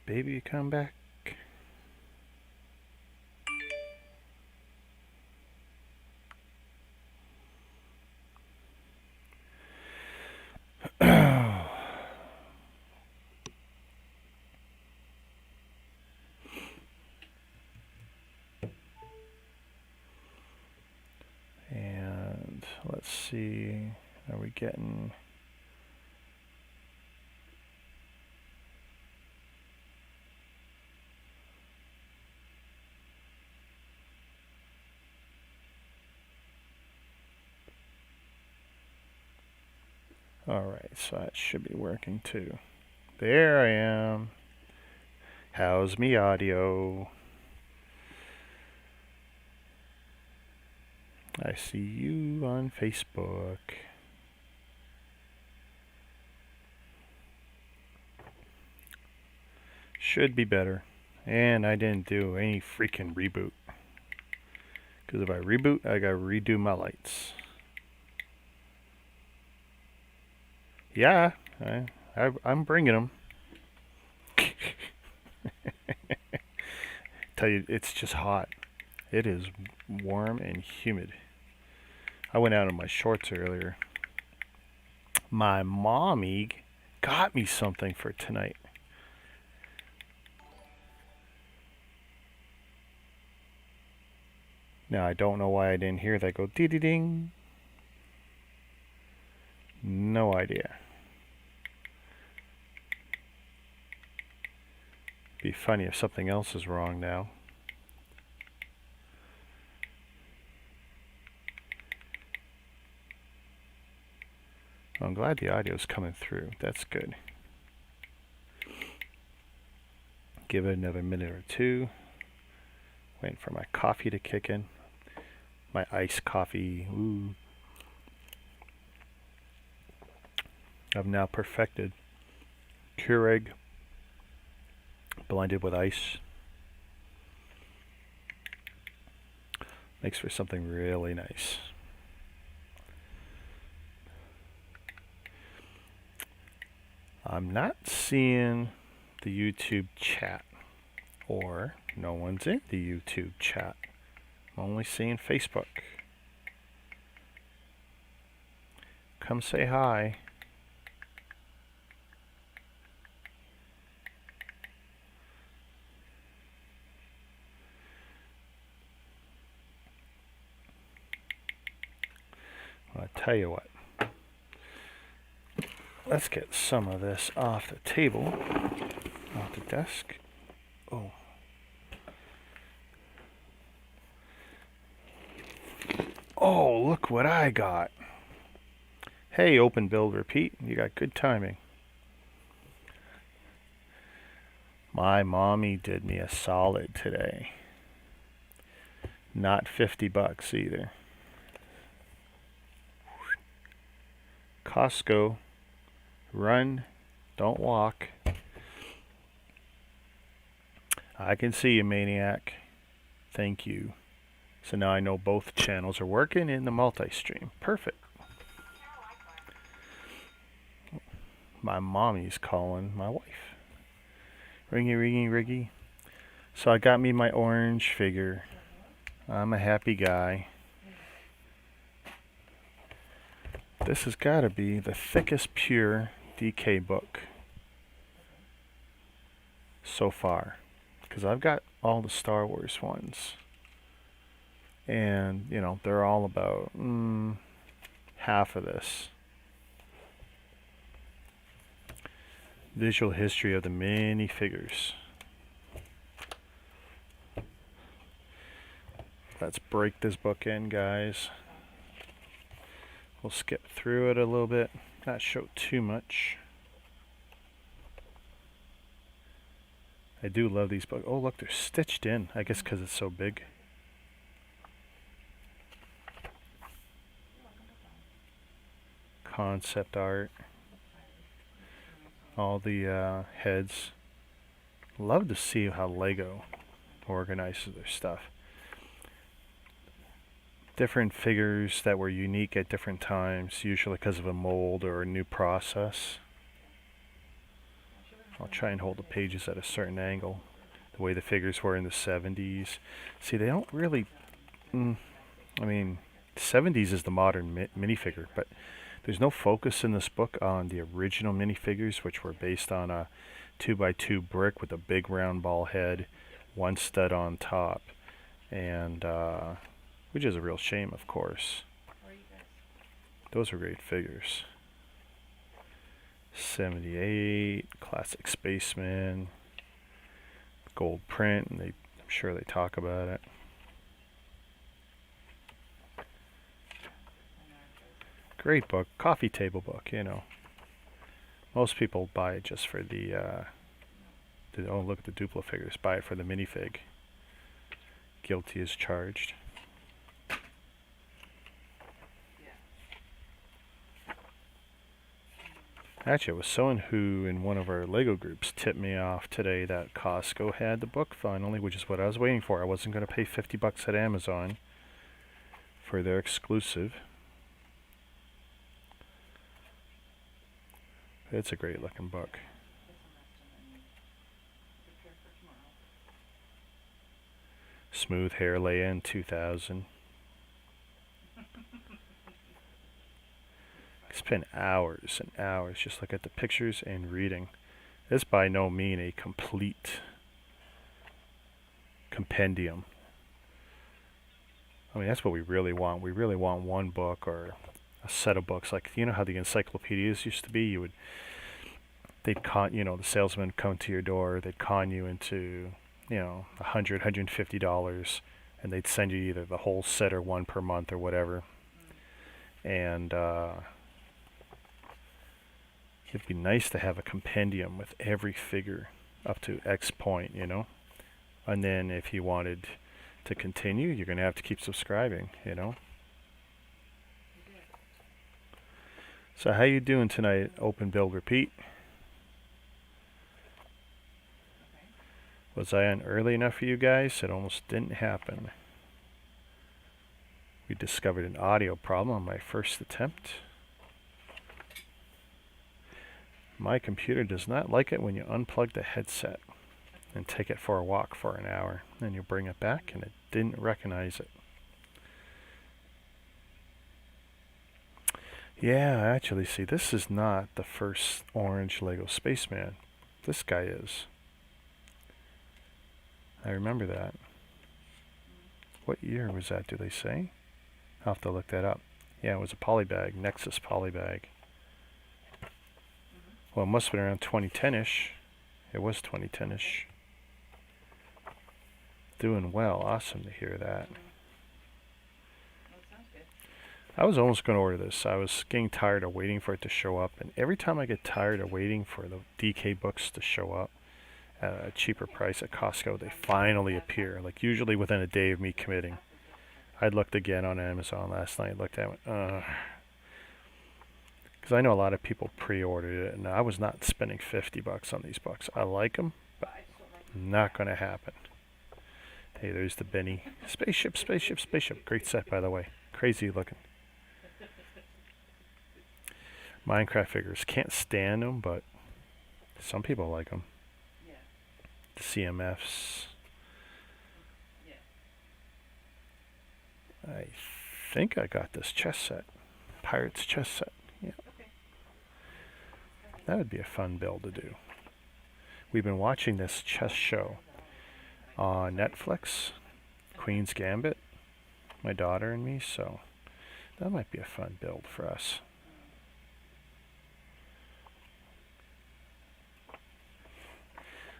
Baby, come back. And let's see, are we getting... Alright, so that should be working too. There I am. How's me audio? I see you on Facebook. Should be better. And I didn't do any freaking reboot. Because if I reboot, I gotta redo my lights. Yeah, I'm bringing them. Tell you, it's just hot. It is warm and humid. I went out in my shorts earlier. My mommy got me something for tonight. Now I don't know why I didn't hear that go dee dee ding. No idea. Be funny if something else is wrong now. I'm glad the audio's coming through. That's good. Give it another minute or two. Waiting for my coffee to kick in. My iced coffee. Ooh. I've now perfected Keurig blended with ice. Makes for something really nice. I'm not seeing the YouTube chat, or no one's in the YouTube chat. I'm only seeing Facebook. Come say hi. I'll tell you what. Let's get some of this off the table, off the desk. Oh. Oh, look what I got. Hey, open, build, repeat. You got good timing. My mommy did me a solid today. Not $50 either. Costco. Run, don't walk. I can see you, maniac. Thank you. So now I know both channels are working in the multi-stream. Perfect. My mommy's calling my wife. Ringy, ringy, riggy. So I got me my orange figure. I'm a happy guy. This has got to be the thickest pure DK book so far, because I've got all the Star Wars ones, and you know they're all about half of this. Visual history of the minifigures. Let's break this book in, guys. We'll skip through it a little bit, not show too much. I do love these books. Oh, look, they're stitched in. I guess because it's so big. Concept art. All the heads. Love to see how Lego organizes their stuff. Different figures that were unique at different times, usually because of a mold or a new process. I'll try and hold the pages at a certain angle, the way the figures were in the 70s. See, they don't really, I mean, 70s is the modern minifigure, but there's no focus in this book on the original minifigures, which were based on a 2x2 brick with a big round ball head, one stud on top, and which is a real shame, of course. Those are great figures. 78, classic Spaceman, gold print, and I'm sure they talk about it. Great book, coffee table book, you know. Most people buy it just for the oh, look at the Duplo figures, buy it for the minifig. Guilty as charged. Actually, it was someone who in one of our Lego groups tipped me off today that Costco had the book finally, which is what I was waiting for. I wasn't going to pay $50 at Amazon for their exclusive. It's a great looking book. Smooth Hair Leia in 2000. Spend hours and hours just look at the pictures and reading. This by no means a complete compendium. I mean, that's what we really want. We really want one book or a set of books. Like, you know how the encyclopedias used to be? They'd con, the salesman come to your door. They'd con you into, $100, $150, and they'd send you either the whole set or one per month or whatever. And it'd be nice to have a compendium with every figure up to X point, And then if you wanted to continue, you're going to have to keep subscribing, So how you doing tonight? Open, build, repeat. Was I on early enough for you guys? It almost didn't happen. We discovered an audio problem on my first attempt. My computer does not like it when you unplug the headset and take it for a walk for an hour. Then you bring it back and it didn't recognize it. Yeah, actually, see, this is not the first orange Lego Spaceman. This guy is. I remember that. What year was that, do they say? I'll have to look that up. Yeah, it was a polybag, Nexus polybag. Well, it must have been around 2010-ish. It was 2010-ish. Doing well. Awesome to hear that. I was almost going to order this. I was getting tired of waiting for it to show up. And every time I get tired of waiting for the DK books to show up at a cheaper price at Costco, they finally appear. Like usually within a day of me committing. I looked again on Amazon last night. Looked at it. Because I know a lot of people pre-ordered it. And I was not spending $50 on these books. I like them, but not going to happen. Hey, there's the Benny. Spaceship, spaceship, spaceship. Great set, by the way. Crazy looking. Minecraft figures. Can't stand them, but some people like them. The CMFs. I think I got this chess set. Pirates chess set. Yeah. That would be a fun build to do. We've been watching this chess show on Netflix, Queen's Gambit, my daughter and me, so that might be a fun build for us.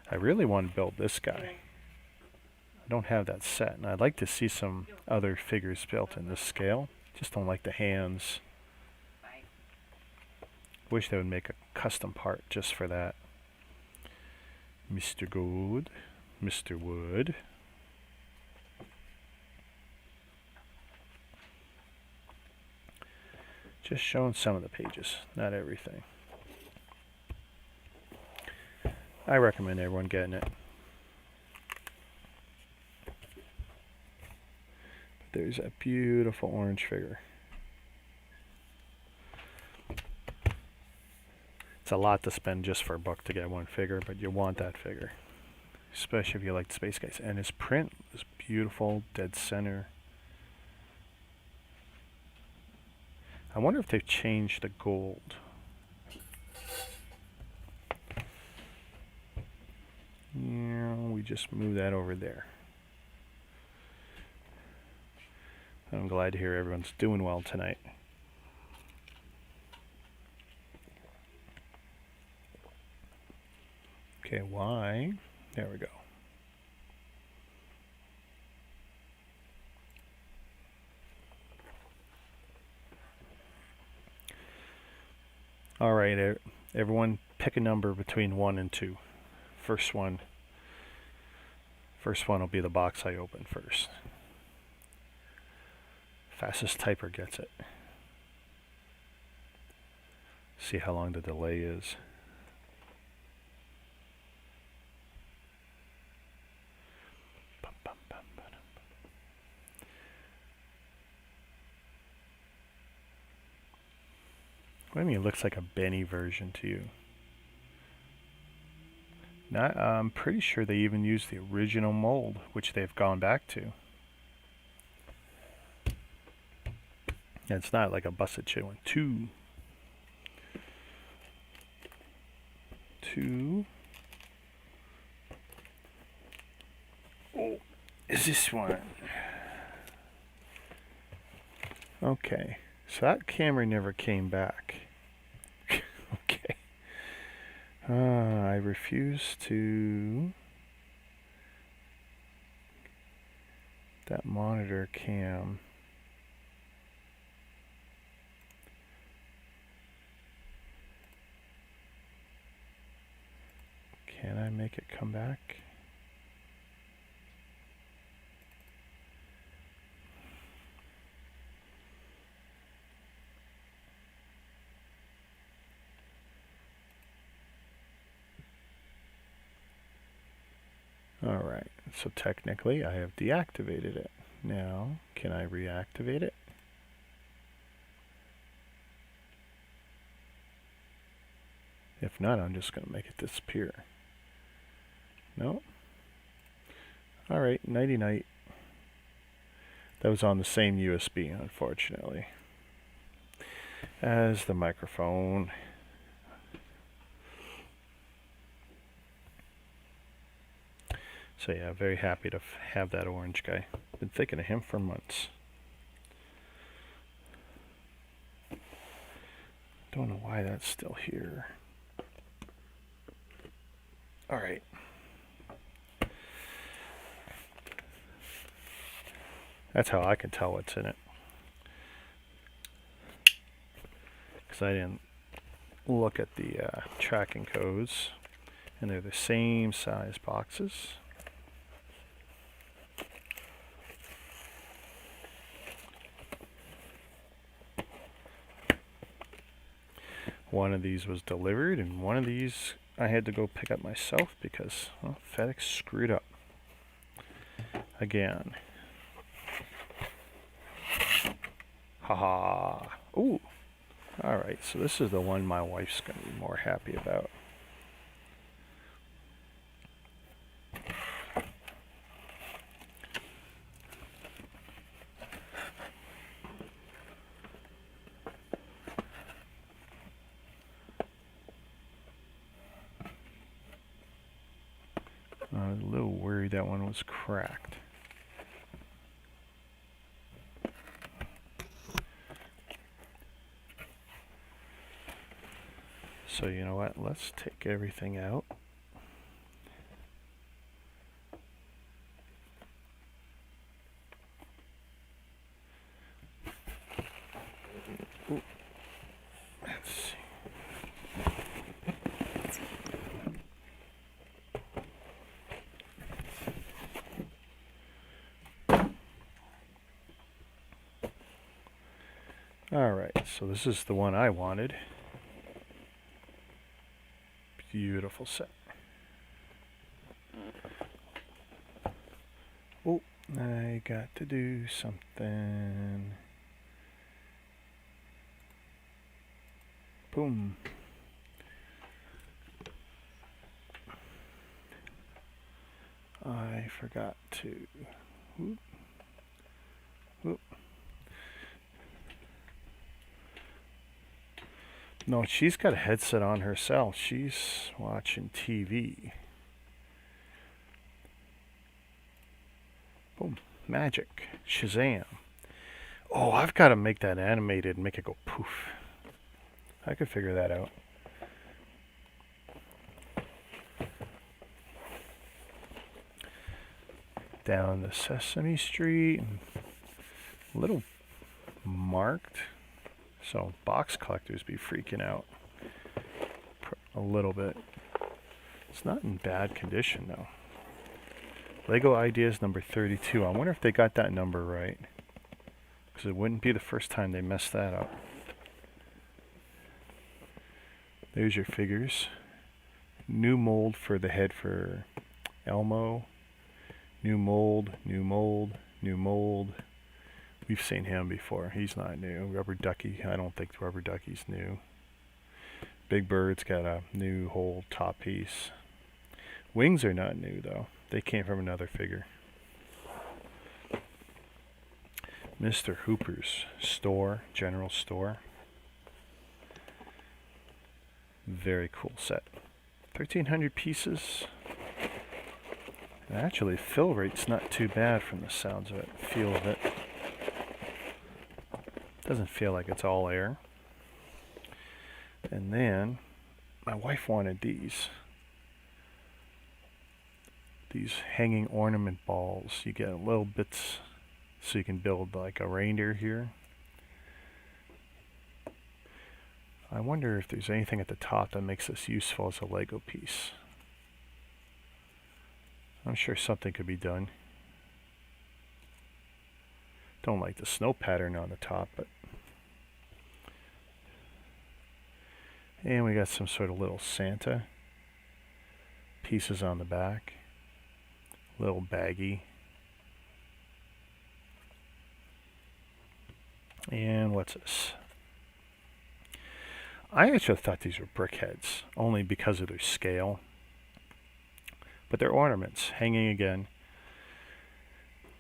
I really want to build this guy. I don't have that set, and I'd like to see some other figures built in this scale. Just don't like the hands. Wish they would make a custom part just for that. Mr. Gold, Mr. Wood. Just showing some of the pages, not everything. I recommend everyone getting it. But there's a beautiful orange figure. It's a lot to spend just for a buck to get one figure, but you want that figure. Especially if you like the Space Guys. And his print is beautiful, dead center. I wonder if they've changed the gold. Yeah, we just move that over there. I'm glad to hear everyone's doing well tonight. Okay, why? There we go. All right, everyone pick a number between 1 and 2. First one will be the box I open first. Fastest typer gets it. See how long the delay is. What do you mean it looks like a Benny version to you? I'm pretty sure they even use the original mold, which they've gone back to. And it's not like a busted shit one. Two. Oh, is this one? Okay, so that camera never came back. Okay. I refuse to. That monitor cam. Can I make it come back? Alright, so technically I have deactivated it. Now, can I reactivate it? If not, I'm just going to make it disappear. No? Alright, nighty night. That was on the same USB, unfortunately, as the microphone. So yeah, very happy to have that orange guy. Been thinking of him for months. Don't know why that's still here. Alright. That's how I can tell what's in it. Because I didn't look at the tracking codes. And they're the same size boxes. One of these was delivered, and one of these I had to go pick up myself because FedEx screwed up. Again. Haha. Ooh. Alright, so this is the one my wife's going to be more happy about. I was a little worried that one was cracked. So you know what, let's take everything out. Ooh. Let's see. Alright, so this is the one I wanted. Beautiful set. Oh, I got to do something. Boom. I forgot to. Whoop, whoop. No, she's got a headset on herself. She's watching TV. Boom. Magic. Shazam. Oh, I've got to make that animated and make it go poof. I could figure that out. Down the Sesame Street. A little marked. So box collectors be freaking out. A little bit. It's not in bad condition though. Lego Ideas number 32. I wonder if they got that number right. Because it wouldn't be the first time they messed that up. There's your figures. New mold for the head for Elmo. New mold, new mold, new mold. We've seen him before. He's not new. Rubber Ducky. I don't think Rubber Ducky's new. Big Bird's got a new whole top piece. Wings are not new though. They came from another figure. Mr. Hooper's store, general store. Very cool set. 1,300 pieces. And actually, fill rate's not too bad from the sounds of it, feel of it. Doesn't feel like it's all air. And then, my wife wanted these. These hanging ornament balls. You get little bits so you can build like a reindeer here. I wonder if there's anything at the top that makes this useful as a Lego piece. I'm sure something could be done. Don't like the snow pattern on the top, but... And we got some sort of little Santa. Pieces on the back. Little baggie. And what's this? I actually thought these were brickheads, only because of their scale. But they're ornaments, hanging again.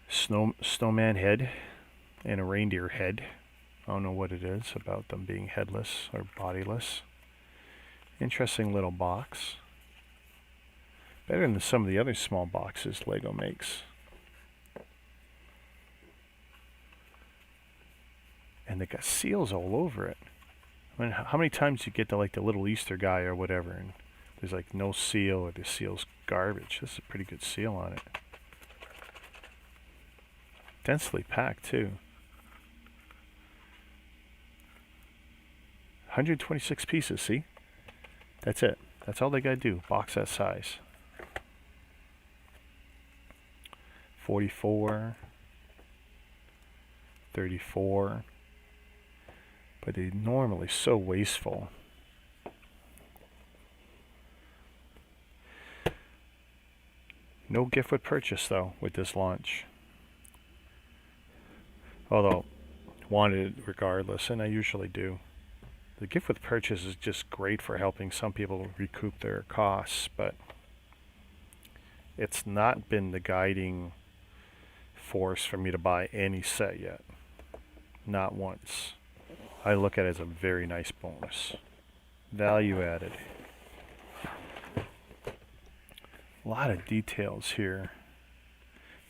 Snowman head and a reindeer head. I don't know what it is about them being headless or bodiless. Interesting little box. Better than some of the other small boxes Lego makes. And they got seals all over it. I mean, how many times you get to like the little Easter guy or whatever, and there's like no seal or the seal's garbage. This is a pretty good seal on it. Densely packed too. 126 pieces, see? That's it. That's all they gotta do. Box that size. 44. 34. But they're normally so wasteful. No gift with purchase though with this launch. Although, wanted it regardless, and I usually do. The gift with purchase is just great for helping some people recoup their costs, but it's not been the guiding force for me to buy any set yet. Not once. I look at it as a very nice bonus. Value added. A lot of details here.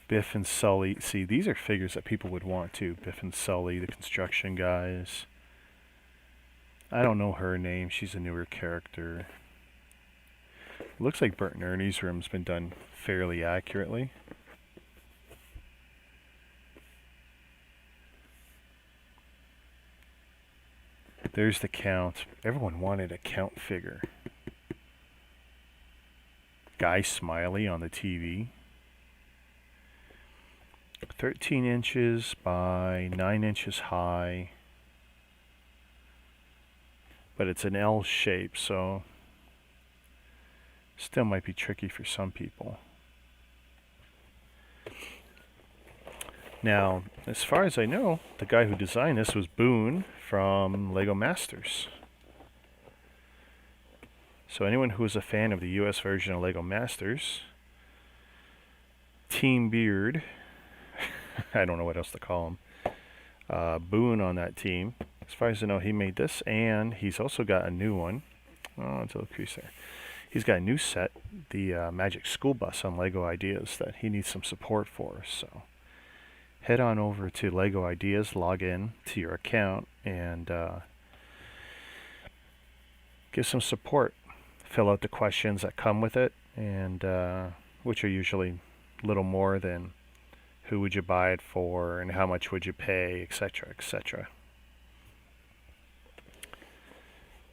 Biff and Sully. See, these are figures that people would want too. Biff and Sully, the construction guys. I don't know her name. She's a newer character. It looks like Bert and Ernie's room's been done fairly accurately. There's the Count. Everyone wanted a Count figure. Guy Smiley on the TV. 13 inches by 9 inches high. But it's an L shape, so still might be tricky for some people. Now, as far as I know, the guy who designed this was Boone from Lego Masters. So anyone who is a fan of the US version of Lego Masters Team Beard. I don't know what else to call him. Boone on that team. As far as I know, he made this, and he's also got a new one. Oh, it's a little crease there. He's got a new set, the Magic School Bus on Lego Ideas, that he needs some support for. So head on over to Lego Ideas, log in to your account, and give some support. Fill out the questions that come with it, and which are usually little more than who would you buy it for and how much would you pay, etc., etc.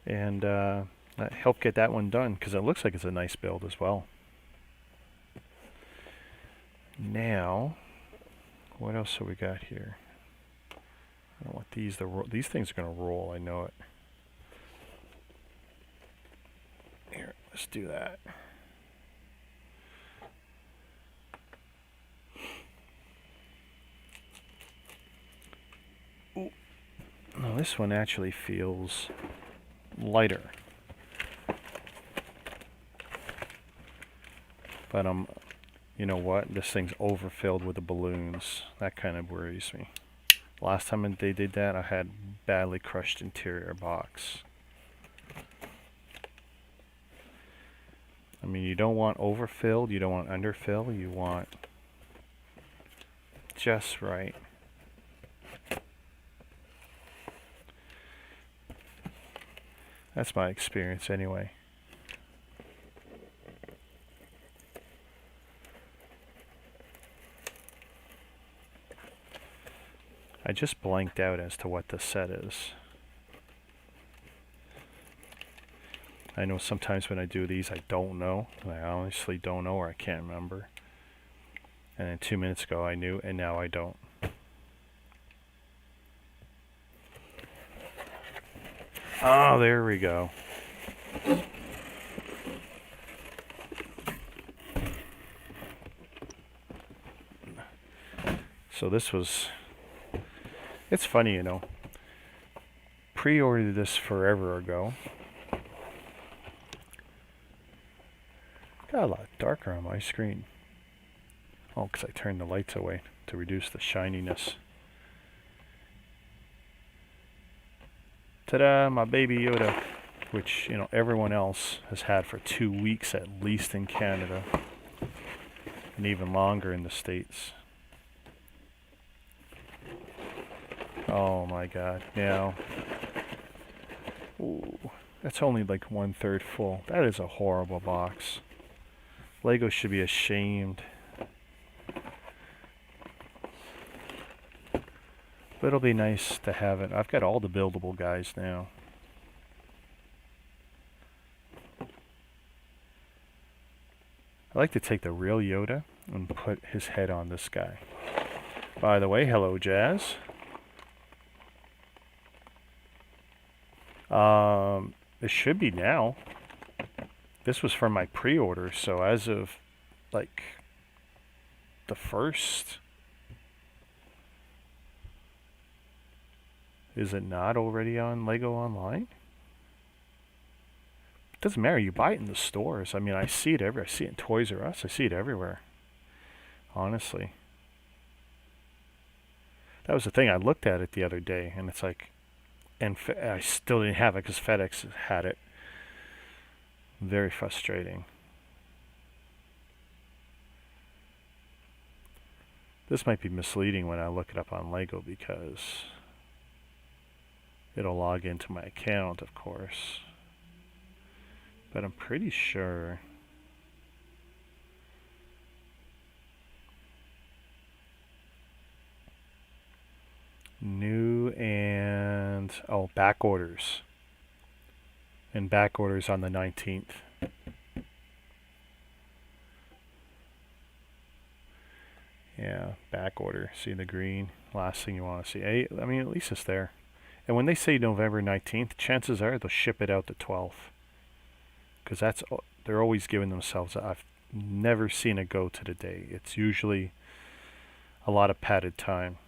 And help get that one done, because it looks like it's a nice build as well. Now, what else have we got here? I don't want these to roll. These things are going to roll, I know it. Here, let's do that. Ooh. No, this one actually feels lighter. But you know what? This thing's overfilled with the balloons. That kind of worries me. Last time they did that, I had badly crushed interior box. I mean, you don't want overfilled, you don't want underfill, you want just right. That's my experience anyway. I just blanked out as to what the set is. I know sometimes when I do these I don't know. I honestly don't know, or I can't remember. And then 2 minutes ago I knew, and now I don't. Oh, there we go. So this was... It's funny, you know. Pre-ordered this forever ago. Got a lot darker on my screen. Oh, because I turned the lights away to reduce the shininess. Ta-da, my baby Yoda, which, you know, everyone else has had for 2 weeks at least in Canada, and even longer in the States. Oh my god, now, ooh, that's only like 1/3 full. That is a horrible box. Lego should be ashamed. But it'll be nice to have it. I've got all the buildable guys now. I like to take the real Yoda and put his head on this guy. By the way, hello Jazz. It should be now. This was from my pre-order, so as of like the 1st, is it not already on Lego Online? It doesn't matter, you buy it in the stores. I mean, I see it everywhere. I see it in Toys R Us. I see it everywhere. Honestly. That was the thing. I looked at it the other day, and it's like, and I still didn't have it because FedEx had it. Very frustrating. This might be misleading when I look it up on Lego because it'll log into my account, of course. But I'm pretty sure new and back orders. And back orders on the 19th. Yeah, back order. See the green? Last thing you want to see. I mean, at least it's there. And when they say November 19th, chances are they'll ship it out the 12th. Because they're always giving themselves... I've never seen it go to the day. It's usually a lot of padded time.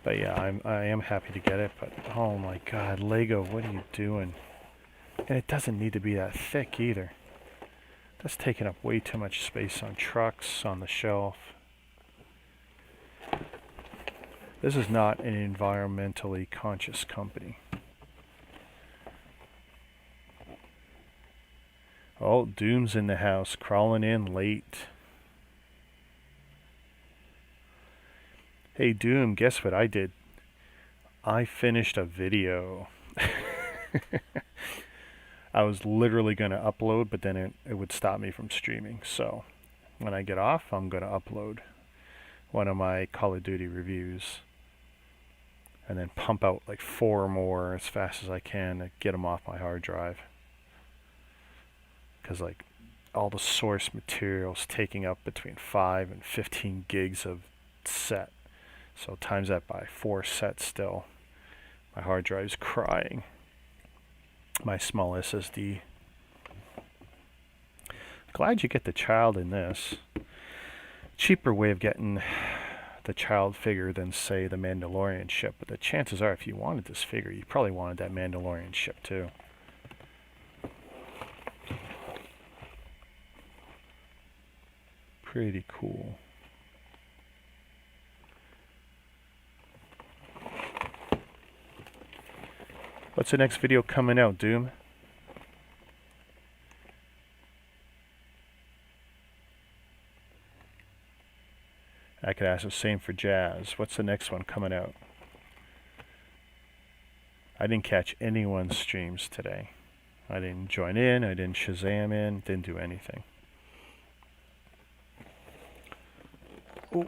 But yeah, I am happy to get it, but oh my god, Lego, what are you doing? And it doesn't need to be that thick either. That's taking up way too much space on trucks, on the shelf. This is not an environmentally conscious company. Oh, Doom's in the house, crawling in late. Hey Doom, guess what I did? I finished a video. I was literally going to upload, but then it would stop me from streaming. So when I get off, I'm going to upload one of my Call of Duty reviews and then pump out like 4 more as fast as I can to get them off my hard drive. Because like all the source material's taking up between 5 and 15 gigs of set. So times that by 4 sets still. My hard drive's crying. My small SSD. Glad you get the child in this. Cheaper way of getting the child figure than, say, the Mandalorian ship. But the chances are, if you wanted this figure, you probably wanted that Mandalorian ship too. Pretty cool. What's the next video coming out, Doom? I could ask the same for Jazz. What's the next one coming out? I didn't catch anyone's streams today. I didn't join in, I didn't Shazam in, didn't do anything. Ooh.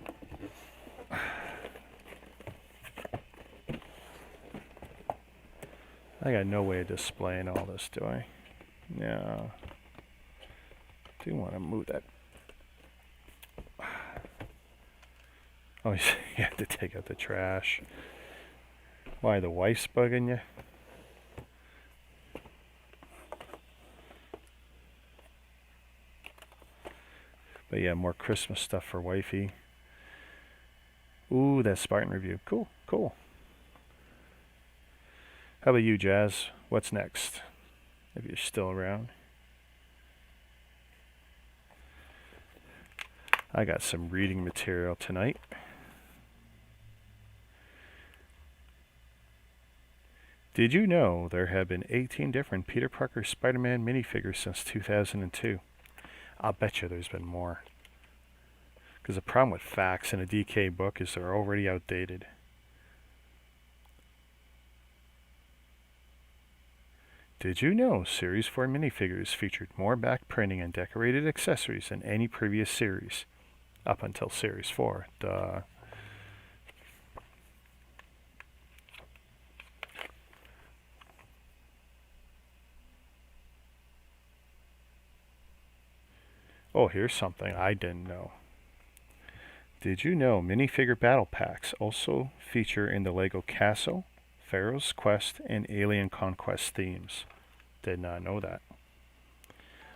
I got no way of displaying all this, do I? No. Do want to move that. Oh, you have to take out the trash. Why, the wife's bugging you? But yeah, more Christmas stuff for wifey. Ooh, that Spartan review. Cool, cool. How about you, Jazz? What's next? If you're still around. I got some reading material tonight. Did you know there have been 18 different Peter Parker Spider-Man minifigures since 2002? I'll bet you there's been more. Because the problem with facts in a DK book is they're already outdated. Did you know Series 4 minifigures featured more back printing and decorated accessories than any previous series? Up until Series 4. Duh. Oh, here's something I didn't know. Did you know minifigure battle packs also feature in the LEGO Castle, Pharaoh's Quest, and Alien Conquest themes? Did not know that.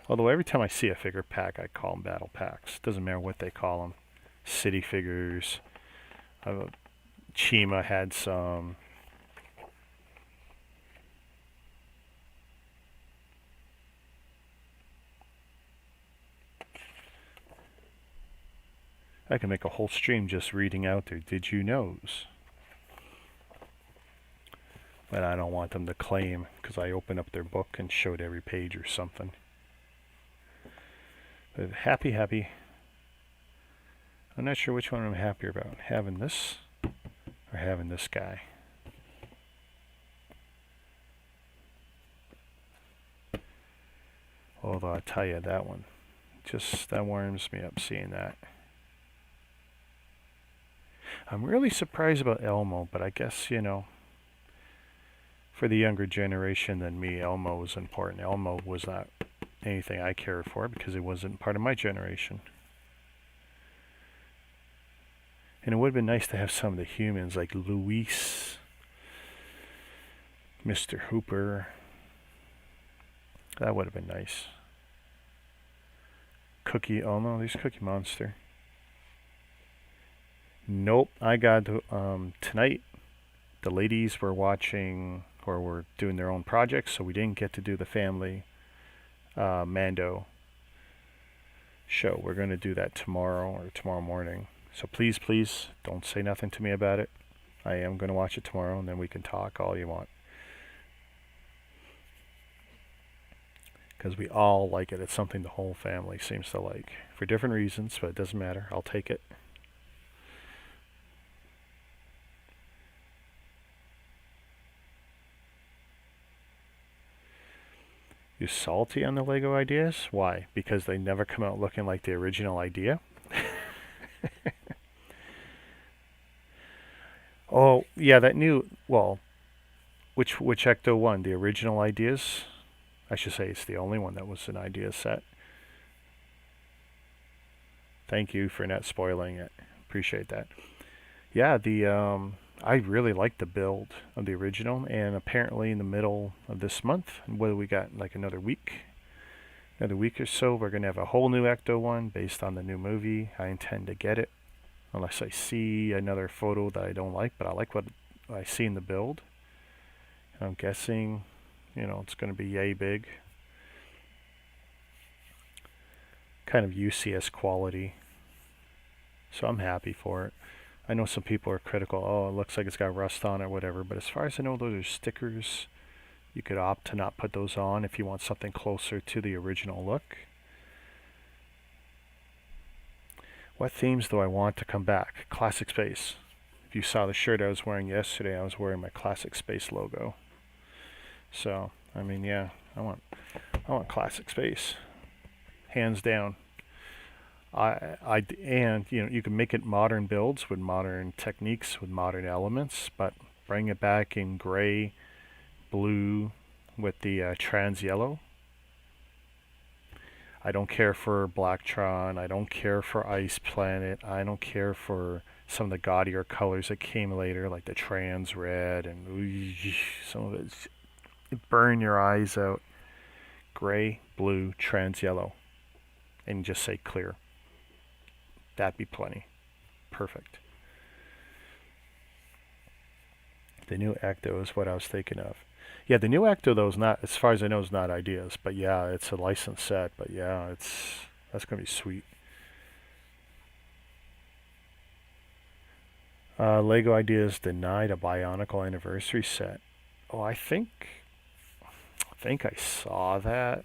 Although every time I see a figure pack, I call them battle packs. Doesn't matter what they call them. City figures. Chima had some. I can make a whole stream just reading out their did you knows. But I don't want them to claim because I opened up their book and showed every page or something. But happy. I'm not sure which one I'm happier about. Having this or having this guy. Although I tell you, that one, that warms me up seeing that. I'm really surprised about Elmo, but I guess, you know, for the younger generation than me, Elmo was important. Elmo was not anything I cared for because it wasn't part of my generation. And it would have been nice to have some of the humans like Luis, Mr. Hooper. That would have been nice. Cookie, oh no, there's Cookie Monster. Nope, I got tonight. The ladies were watching or were doing their own projects, so we didn't get to do the family Mando show. We're going to do that tomorrow or tomorrow morning. So please, please don't say nothing to me about it. I am going to watch it tomorrow, and then we can talk all you want. Because we all like it. It's something the whole family seems to like. For different reasons, but it doesn't matter. I'll take it. You salty on the Lego ideas? Why? Because they never come out looking like the original idea? Oh, yeah, that new, well, which Ecto one? The original ideas? I should say it's the only one that was an idea set. Thank you for not spoiling it. Appreciate that. Yeah, I really like the build of the original, and apparently in the middle of this month, whether we got like another week or so, we're gonna have a whole new Ecto one based on the new movie. I intend to get it, unless I see another photo that I don't like, but I like what I see in the build. And I'm guessing, it's gonna be yay big, kind of UCS quality. So I'm happy for it. I know some people are critical. Oh, it looks like it's got rust on it, whatever. But as far as I know, those are stickers. You could opt to not put those on if you want something closer to the original look. What themes do I want to come back? Classic Space. If you saw the shirt I was wearing yesterday, I was wearing my Classic Space logo. So, I mean, yeah, I want Classic Space, hands down. And you can make it modern builds with modern techniques, with modern elements, but bring it back in gray, blue, with the trans yellow. I don't care for Blacktron. I don't care for Ice Planet. I don't care for some of the gaudier colors that came later, like the trans red and some of it burn your eyes out. Gray, blue, trans yellow, and just say clear. That'd be plenty. Perfect. The new Ecto is what I was thinking of. Yeah, the new Ecto though is not, as far as I know, is not ideas. But yeah, it's a licensed set. But yeah, that's gonna be sweet. Lego Ideas denied a Bionicle anniversary set. Oh, I think I saw that.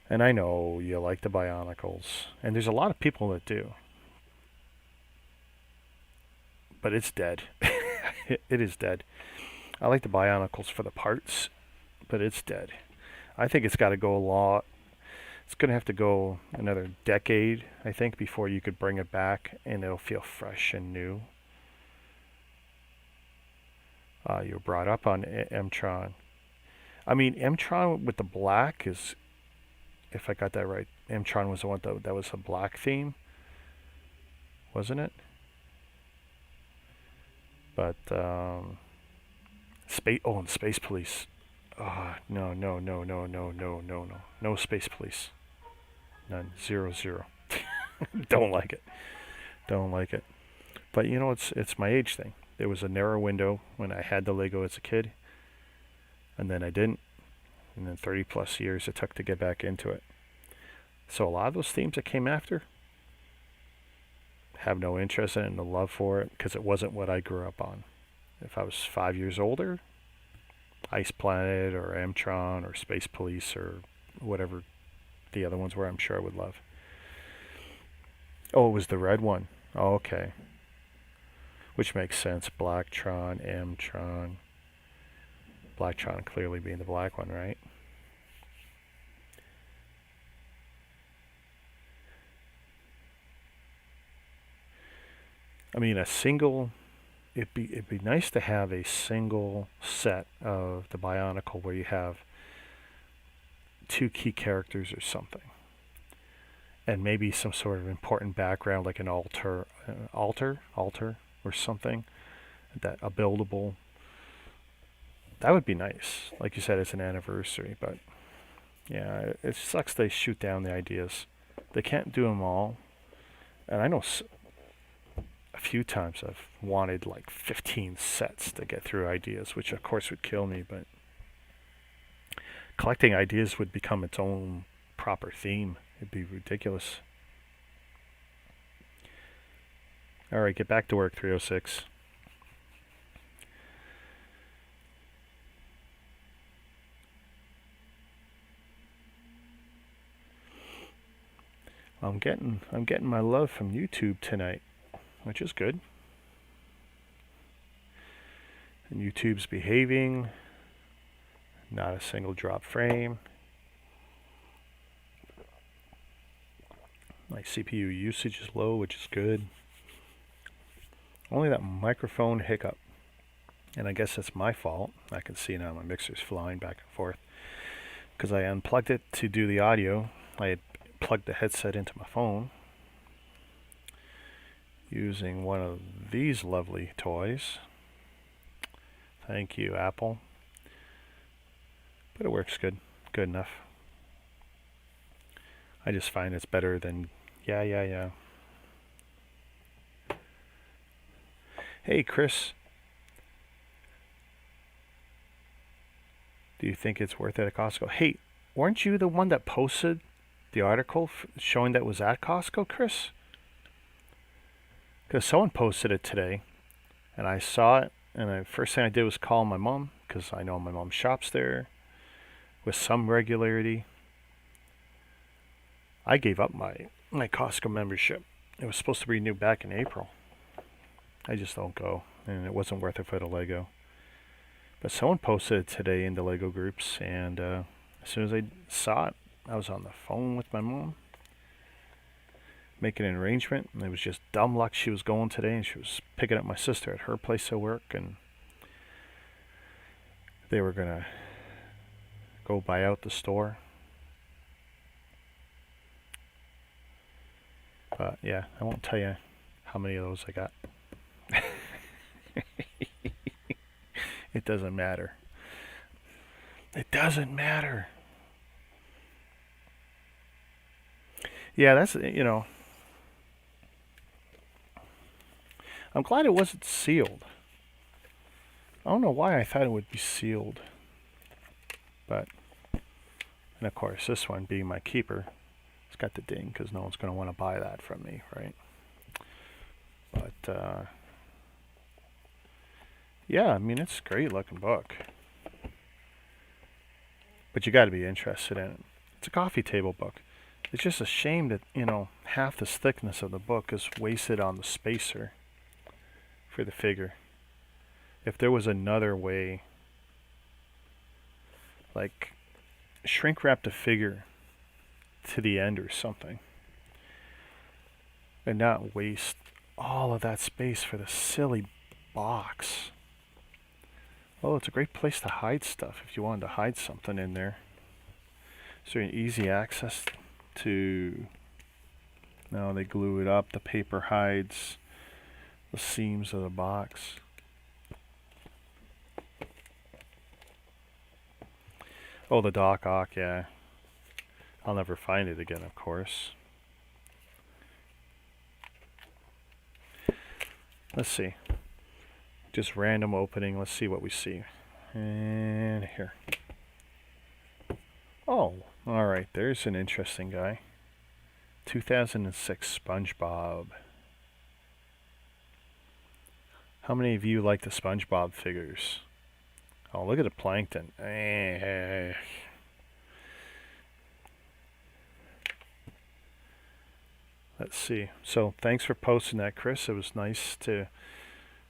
And I know you like the Bionicles, and there's a lot of people that do. But it's dead. It is dead. I like the Bionicles for the parts, but it's dead. I think it's got to go a lot. It's going to have to go another decade, I think, before you could bring it back and it'll feel fresh and new. You were brought up on M-Tron. I mean, M-Tron with the black is, if I got that right, M-Tron was the one that was a black theme, wasn't it? But and Space Police. No, no, no, no, no, no, no, no, no Space Police. None. 0, 0. Don't like it. Don't like it. But it's my age thing. There was a narrow window when I had the Lego as a kid, and then I didn't, and then 30 plus years it took to get back into it. So a lot of those themes that came after, have no interest in it, no love for it, because it wasn't what I grew up on. If I was 5 years older, Ice Planet or M-Tron or Space Police or whatever the other ones were, I'm sure I would love. Oh, it was the red one. Oh, okay. Which makes sense. Blacktron, M-Tron. Blacktron clearly being the black one, right? I mean, it'd be nice to have a single set of the Bionicle where you have 2 key characters or something, and maybe some sort of important background like an altar or something, that a buildable. That would be nice. Like you said, it's an anniversary, but yeah, it sucks they shoot down the ideas. They can't do them all, and I know a few times I've wanted like 15 sets to get through ideas, which of course would kill me, but collecting ideas would become its own proper theme. It'd be ridiculous. All right, get back to work, 306. I'm getting my love from YouTube tonight, which is good. And YouTube's behaving. Not a single drop frame. My CPU usage is low, which is good. Only that microphone hiccup. And I guess that's my fault. I can see now my mixer's flying back and forth. Because I unplugged it to do the audio. I had plugged the headset into my phone. Using one of these lovely toys. Thank you, Apple. But it works good. Good enough. I just find it's better than yeah. Hey, Chris. Do you think it's worth it at Costco? Hey, weren't you the one that posted the article showing that it was at Costco, Chris? Because someone posted it today, and I saw it, and the first thing I did was call my mom, because I know my mom shops there with some regularity. I gave up my Costco membership. It was supposed to be renewed back in April. I just don't go, and it wasn't worth it for the Lego. But someone posted it today in the Lego groups, and as soon as I saw it, I was on the phone with my mom, making an arrangement, and it was just dumb luck she was going today, and she was picking up my sister at her place of work, and they were going to go buy out the store. But yeah, I won't tell you how many of those I got. It doesn't matter. It doesn't matter. Yeah, that's, I'm glad it wasn't sealed. I don't know why I thought it would be sealed. But, and of course, this one being my keeper, it's got the ding because no one's going to want to buy that from me, right? But, yeah, I mean, it's a great looking book. But you got to be interested in it. It's a coffee table book. It's just a shame that, half this thickness of the book is wasted on the spacer for the figure. If there was another way, like shrink wrap the figure to the end or something, and not waste all of that space for the silly box. Oh, it's a great place to hide stuff if you wanted to hide something in there. Is there an easy access to... No, they glue it up. The paper hides the seams of the box. Oh, the Doc Ock, yeah. I'll never find it again, of course. Let's see. Just random opening. Let's see what we see. And here. Oh, alright. There's an interesting guy. 2006 SpongeBob. How many of you like the SpongeBob figures? Oh, look at the plankton. Let's see. So, thanks for posting that, Chris. It was nice to...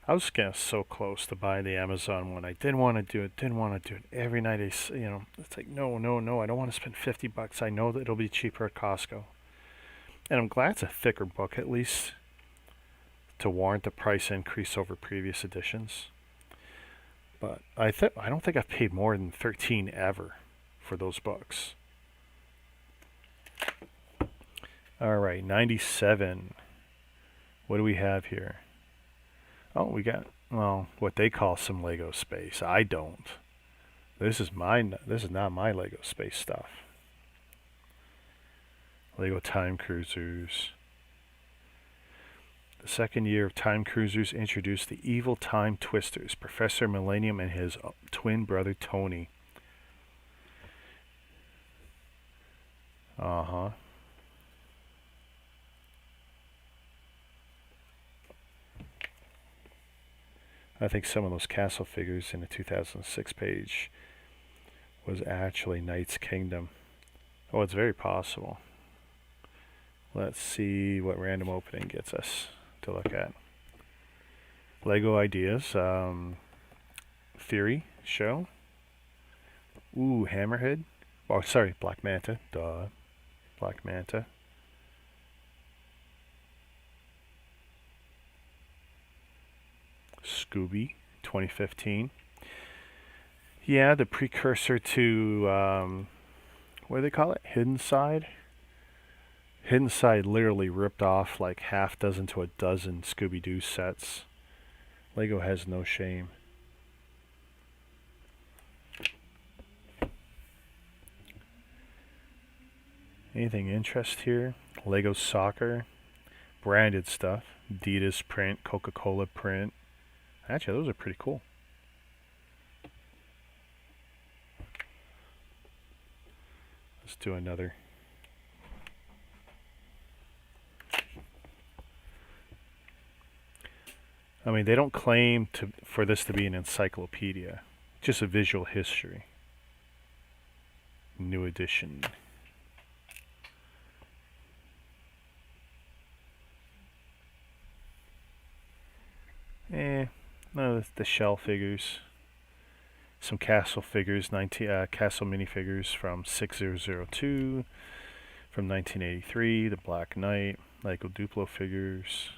I was getting so close to buying the Amazon one. I didn't want to do it. Every night, it's like, no, I don't want to spend $50. I know that it'll be cheaper at Costco. And I'm glad it's a thicker book, at least, to warrant the price increase over previous editions. But I don't think I've paid more than $13 ever for those books. All right, 97. What do we have here? Oh, we got, well, what they call some Lego space. I don't. This is not my Lego space stuff. Lego Time Cruisers. The second year of Time Cruisers introduced the evil Time Twisters, Professor Millennium and his twin brother Tony. Uh-huh. I think some of those castle figures in the 2006 page was actually Knight's Kingdom. Oh, it's very possible. Let's see what random opening gets us to look at. Lego Ideas Theory Show. Ooh, Hammerhead. Oh, sorry, Black Manta. Duh. Black Manta. Scooby, 2015. Yeah, the precursor to, what do they call it? Hidden Side? Hidden Side literally ripped off like half dozen to a dozen Scooby-Doo sets. Lego has no shame. Anything interest here? Lego Soccer. Branded stuff. Adidas print, Coca-Cola print. Actually, those are pretty cool. Let's do another. I mean, they don't claim for this to be an encyclopedia. Just a visual history. New edition. No, the shell figures. Some castle figures, castle minifigures from 6002, from 1983, the Black Knight, Lego Duplo figures.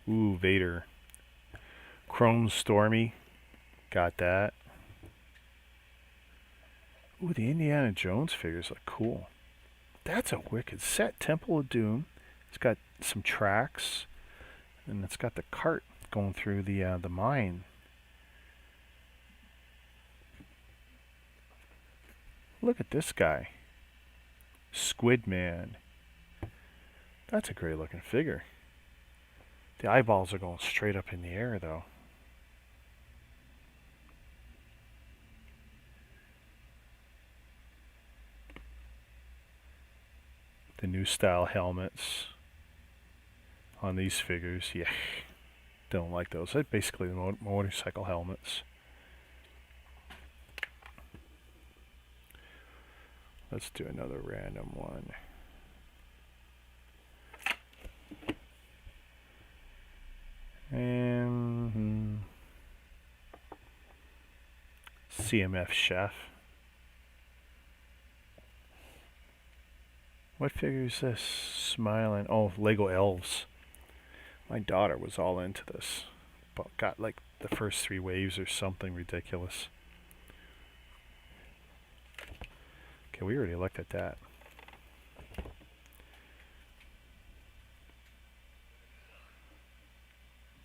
Ooh, Vader. Chrome Stormy, got that. Ooh, the Indiana Jones figures look cool. That's a wicked set. Temple of Doom. It's got some tracks, and it's got the cart going through the mine. Look at this guy. Squid Man. That's a great looking figure. The eyeballs are going straight up in the air, though. The new style helmets on these figures. Yeah, don't like those. They're basically the motorcycle helmets. Let's do another random one. And CMF Chef. What figure is this? Smiling. Oh, Lego Elves. My daughter was all into this. But got like the first 3 waves or something ridiculous. Okay, we already looked at that.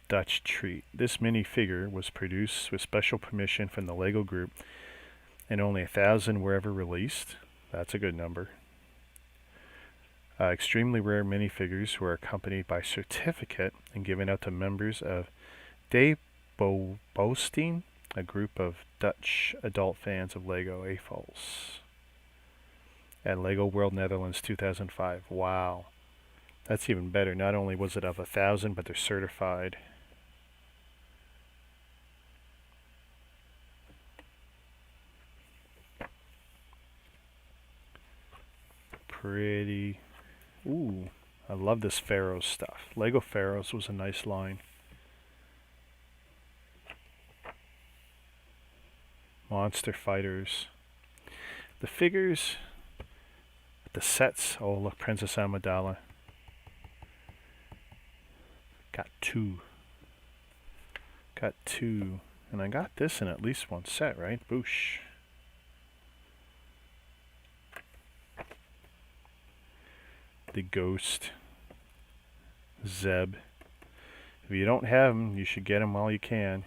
Dutch Treat. This minifigure was produced with special permission from the Lego Group, and only 1,000 were ever released. That's a good number. Extremely rare minifigures were accompanied by certificate and given out to members of De Boosting, a group of Dutch adult fans of Lego AFOLs. At Lego World Netherlands 2005. Wow. That's even better. Not only was it of 1,000, but they're certified. Pretty. Ooh, I love this Pharaohs stuff. Lego Pharaohs was a nice line. Monster Fighters. The figures, the sets. Oh, look, Princess Amidala. Got 2. Got 2. And I got this in at least 1 set, right? Boosh. The Ghost. Zeb. If you don't have them, you should get them while you can.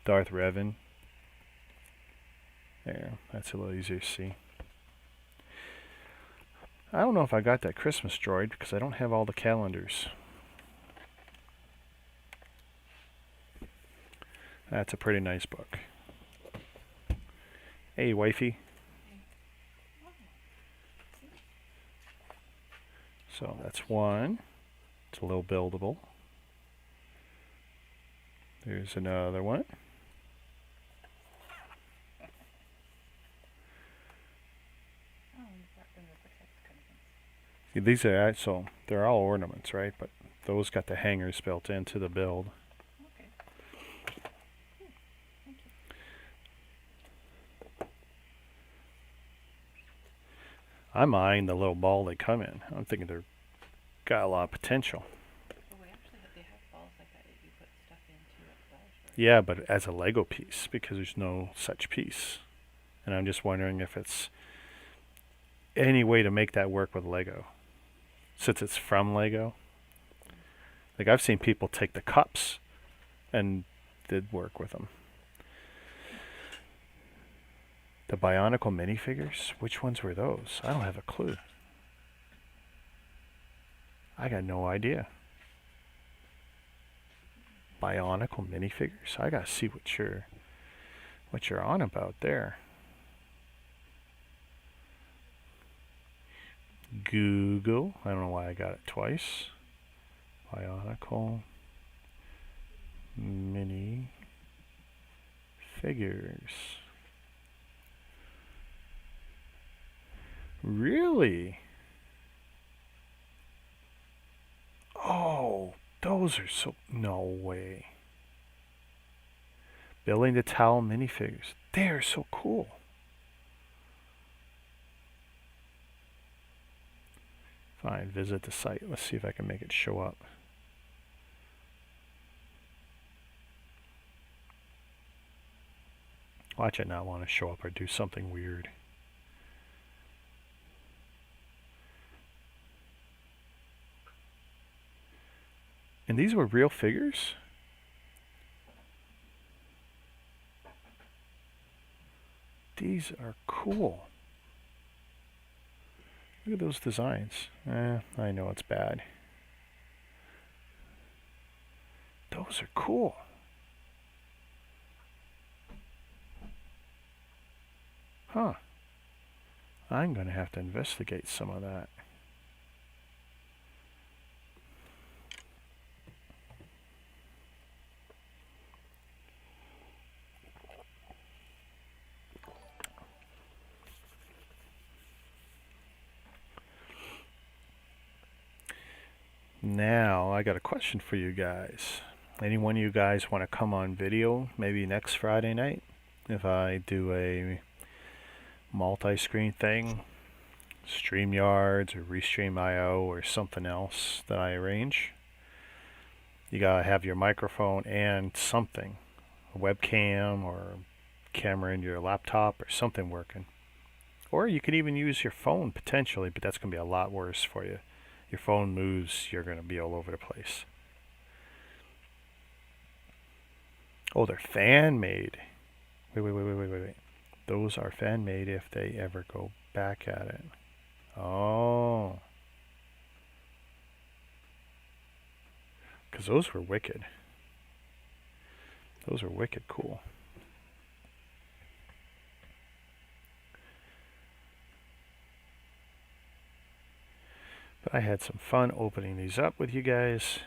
Darth Revan. There, that's a little easier to see. I don't know if I got that Christmas droid because I don't have all the calendars. That's a pretty nice book. Hey, wifey. So that's one. It's a little buildable. There's another one. See, these are so they're all ornaments, right? But those got the hangers built into the build. Okay. I'm eyeing the little ball they come in. I'm thinking they're got a lot of potential. Well, they have balls like that you put stuff into at Dollar Store. Yeah, but as a Lego piece, because there's no such piece. And I'm just wondering if it's any way to make that work with Lego. Since it's from Lego. Like I've seen people take the cups and did work with them. The Bionicle minifigures? Which ones were those? I don't have a clue. I got no idea. Bionicle minifigures? I gotta see what you're on about there. Google. I don't know why I got it twice. Bionicle mini figures. Really? Oh, those are so... No way. Building the Towel minifigures. They are so cool. Fine, visit the site. Let's see if I can make it show up. Watch it not want to show up or do something weird. And these were real figures? These are cool. Look at those designs. I know it's bad. Those are cool. Huh. I'm going to have to investigate some of that. Now, I got a question for you guys. Any one of you guys want to come on video maybe next Friday night? If I do a multi-screen thing, StreamYards or Restream.io or something else that I arrange. You gotta have your microphone and something, a webcam or camera in your laptop or something working. Or you could even use your phone potentially, but that's gonna be a lot worse for you. Your phone moves, you're gonna be all over the place. Oh, they're fan made. Wait. Those are fan made if they ever go back at it. Oh. Because those were wicked. Those were wicked cool. But I had some fun opening these up with you guys.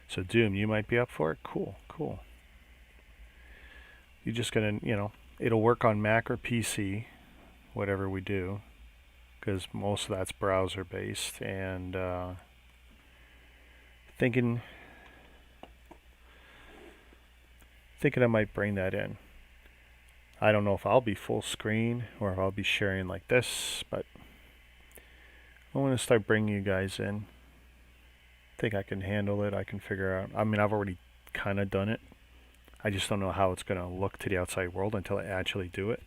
So Doom, you might be up for it? Cool. You're just gonna, it'll work on Mac or PC, whatever we do, because most of that's browser based, and thinking I might bring that in. I don't know if I'll be full screen or if I'll be sharing like this, but I want to start bringing you guys in. Think I can handle it. I can figure out. I mean, I've already kind of done it. I just don't know how it's going to look to the outside world until I actually do it.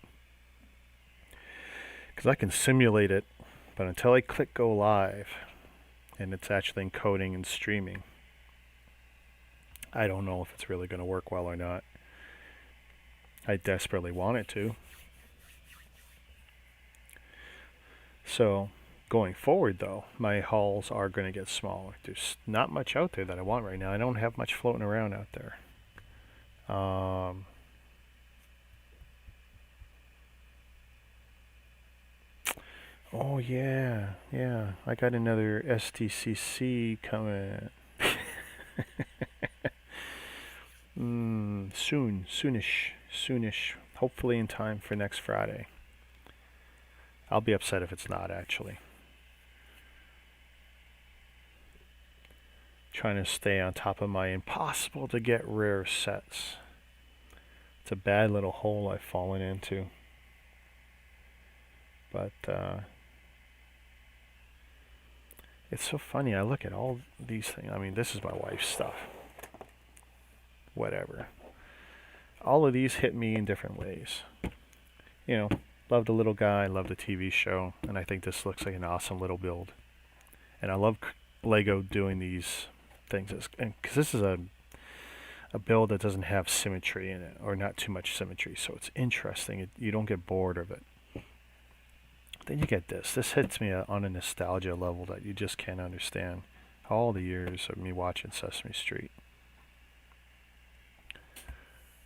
Because I can simulate it, but until I click go live, and it's actually encoding and streaming. I don't know if it's really going to work well or not. I desperately want it to. So going forward though, my hauls are going to get smaller. There's not much out there that I want right now. I don't have much floating around out there. Oh yeah, yeah. I got another STCC coming. Soonish. Hopefully in time for next Friday. I'll be upset if it's not, actually. Trying to stay on top of my impossible to get rare sets. It's a bad little hole I've fallen into. But it's so funny. I look at all these things. I mean, this is my wife's stuff. Whatever. All of these hit me in different ways. You know, love the little guy, love the TV show, and I think this looks like an awesome little build. And I love Lego doing these things, because this is a build that doesn't have symmetry in it, or not too much symmetry, so it's interesting. You don't get bored of it. Then you get this. This hits me on a nostalgia level that you just can't understand. All the years of me watching Sesame Street.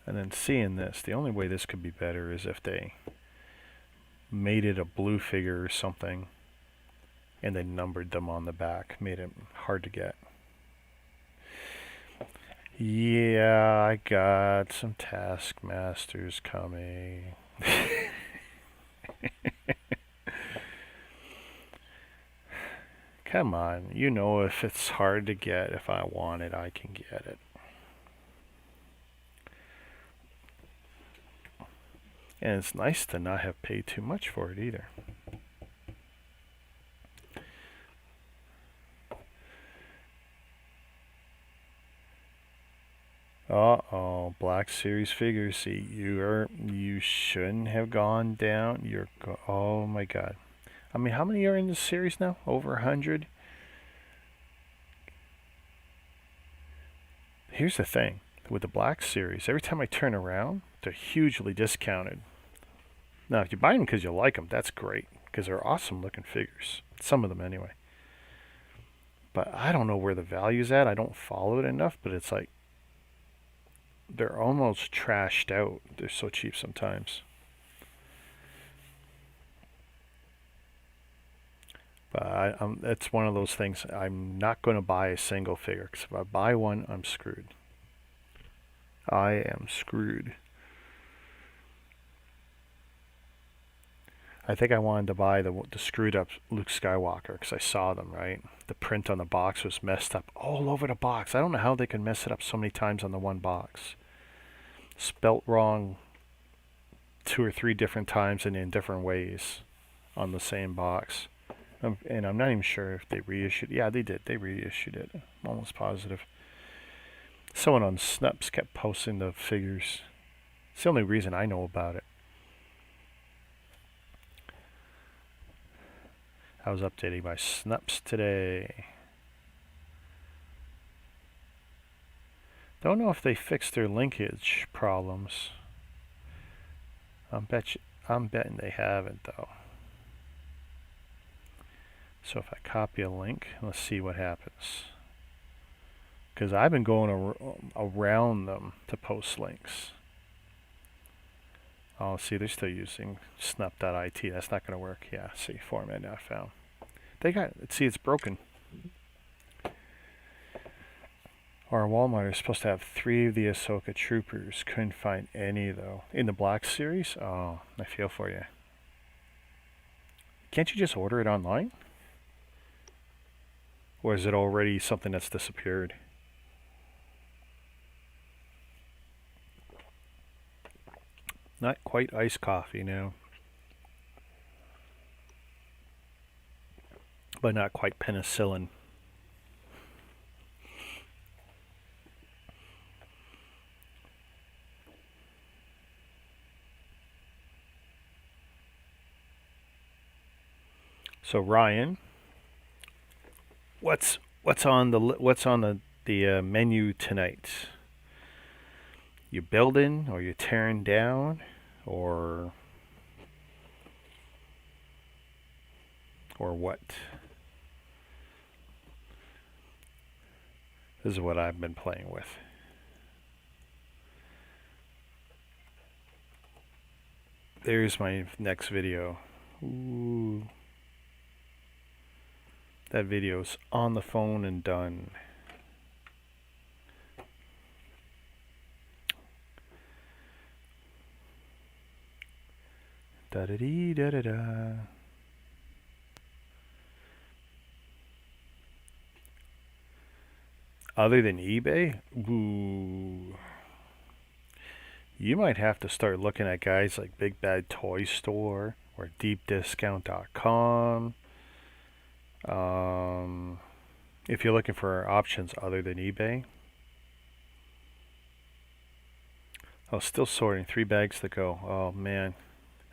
And then seeing this, the only way this could be better is if they made it a blue figure or something, and they numbered them on the back, made it hard to get. Yeah, I got some Taskmasters coming. Come on, you know if it's hard to get, if I want it, I can get it. And it's nice to not have paid too much for it either. Uh-oh, Black Series figures. See, you shouldn't have gone down. Oh my God. I mean, how many are in this series now? Over 100? Here's the thing. With the Black Series, every time I turn around, they're hugely discounted. Now, if you buy them because you like them, that's great, because they're awesome looking figures. Some of them, anyway. But I don't know where the value's at. I don't follow it enough, but it's like they're almost trashed out. They're so cheap sometimes. But it's one of those things. I'm not going to buy a single figure, because if I buy one, I'm screwed. I am screwed. I think I wanted to buy the screwed up Luke Skywalker because I saw them, right? The print on the box was messed up all over the box. I don't know how they can mess it up so many times on the one box. Spelt wrong 2 or 3 different times and in different ways on the same box. And I'm not even sure if they reissued. Yeah, they did. They reissued it. I'm almost positive. Someone on Snups kept posting the figures. It's the only reason I know about it. I was updating my Snups today. Don't know if they fixed their linkage problems. I'm betting they haven't though. So if I copy a link, let's see what happens. Because I've been going around them to post links. Oh, see, they're still using snup.it. That's not going to work. Yeah, see, format not found. See, it's broken. Our Walmart is supposed to have 3 of the Ahsoka Troopers. Couldn't find any, though. In the Black Series? Oh, I feel for you. Can't you just order it online? Or is it already something that's disappeared? Not quite iced coffee now. But not quite penicillin. So Ryan what's on the menu tonight? You building or you tearing down or what? This is what I've been playing with. There's my next video. Ooh. That video's on the phone and done. Da da dee da da da. Other than eBay, ooh, you might have to start looking at guys like Big Bad Toy Store or DeepDiscount.com. If you're looking for options other than eBay. Oh, still sorting. 3 bags to go. Oh man,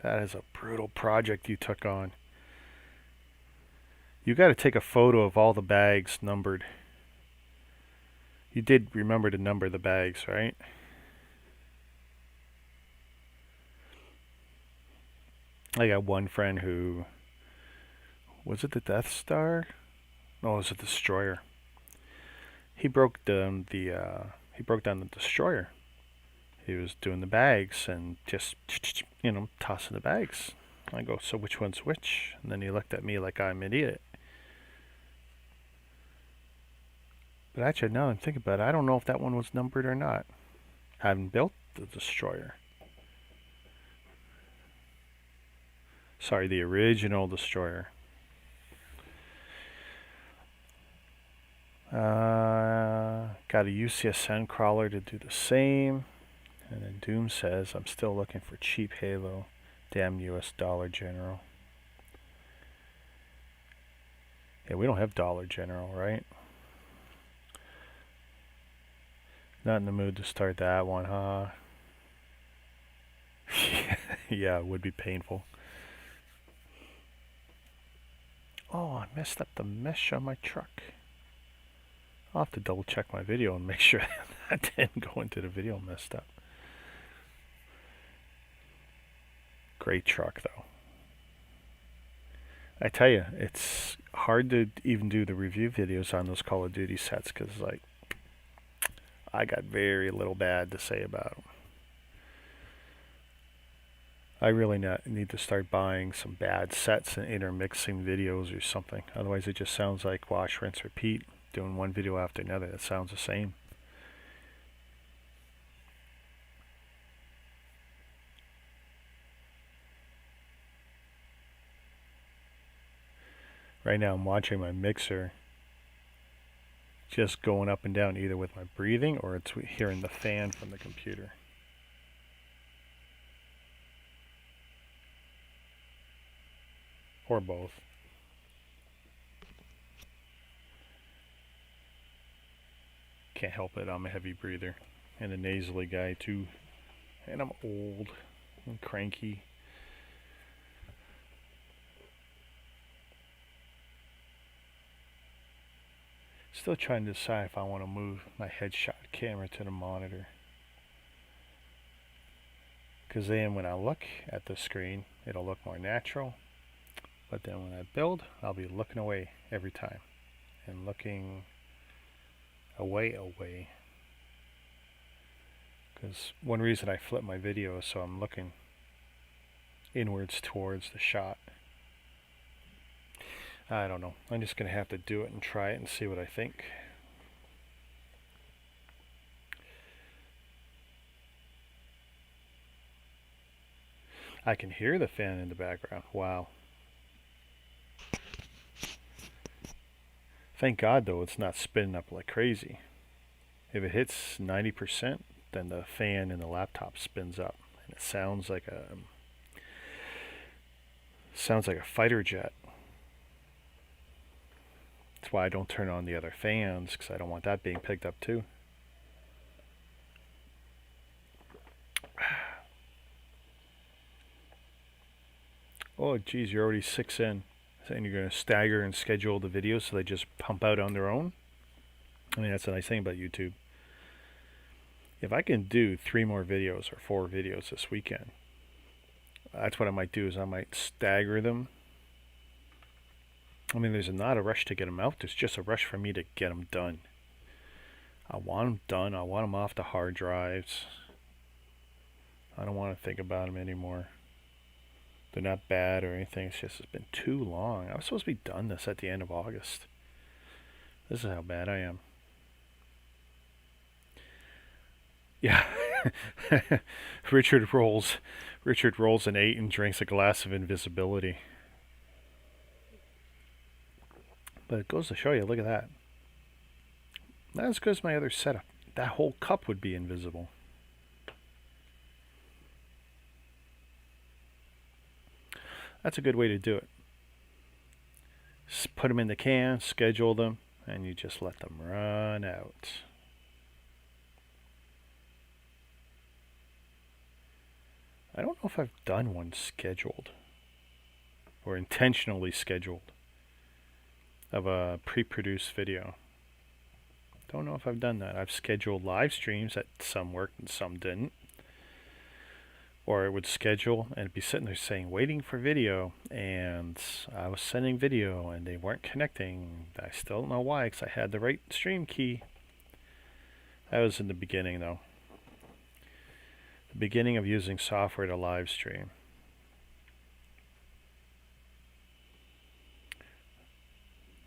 that is a brutal project you took on. You got to take a photo of all the bags numbered. You did remember to number the bags, right? I got one friend who, was it the Death Star? No, it was a destroyer. He broke down the destroyer. He was doing the bags and just, tossing the bags. I go, so which one's which? And then he looked at me like I'm an idiot. But actually, now I'm thinking about it, I don't know if that one was numbered or not. I haven't built the destroyer. Sorry, the original destroyer. Got a UCSN crawler to do the same. And then Doom says, I'm still looking for cheap Halo. Damn US Dollar General. Yeah, we don't have Dollar General, right? Not in the mood to start that one, huh? Yeah, it would be painful. Oh, I messed up the mesh on my truck. I'll have to double check my video and make sure that didn't go into the video messed up. Great truck though. I tell you, it's hard to even do the review videos on those Call of Duty sets because, like, I got very little bad to say about them. I really need to start buying some bad sets and intermixing videos or something. Otherwise, it just sounds like wash, rinse, repeat, doing one video after another. It sounds the same. Right now, I'm watching my mixer just going up and down either with my breathing or it's hearing the fan from the computer. Or both. Can't help it, I'm a heavy breather. And a nasally guy too. And I'm old and cranky. Still trying to decide if I want to move my headshot camera to the monitor. Because then when I look at the screen, it'll look more natural. But then when I build, I'll be looking away every time. And looking away. Because one reason I flip my video is so I'm looking inwards towards the shot. I don't know. I'm just going to have to do it and try it and see what I think. I can hear the fan in the background. Wow. Thank God, though, it's not spinning up like crazy. If it hits 90%, then the fan in the laptop spins up. And it sounds like a fighter jet. That's why I don't turn on the other fans, because I don't want that being picked up too. Oh, geez, you're already 6 in. and you're going to stagger and schedule the videos so they just pump out on their own. I mean, that's the nice thing about YouTube. If I can do 3 more videos or 4 videos this weekend, that's what I might do, is I might stagger them. I mean, there's not a rush to get them out. There's just a rush for me to get them done. I want them done. I want them off the hard drives. I don't want to think about them anymore. They're not bad or anything. It's been too long. I was supposed to be done this at the end of August. This is how bad I am. Yeah. Richard rolls an 8 and drinks a glass of invisibility. But it goes to show you, look at that. Not as good as my other setup. That whole cup would be invisible. That's a good way to do it. Put them in the can, schedule them, and you just let them run out. I don't know if I've done one scheduled or intentionally scheduled of a pre-produced video. Don't know if I've done that. I've scheduled live streams that some worked and some didn't. Or it would schedule and it'd be sitting there saying waiting for video, and I was sending video and they weren't connecting. I still don't know why, because I had the right stream key. That was in the beginning though. The beginning of using software to live stream.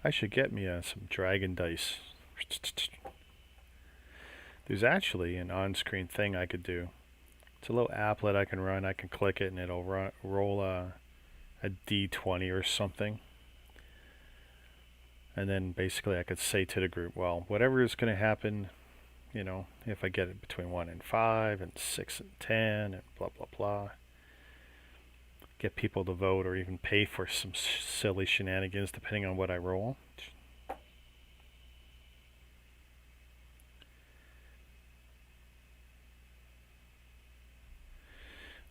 I should get me some Dragon Dice. There's actually an on-screen thing I could do. It's a little applet I can run. I can click it and it'll roll a D20 or something. And then basically I could say to the group, well, whatever is going to happen, you know, if I get it between 1 and 5 and 6 and 10 and blah, blah, blah. Get people to vote or even pay for some silly shenanigans depending on what I roll.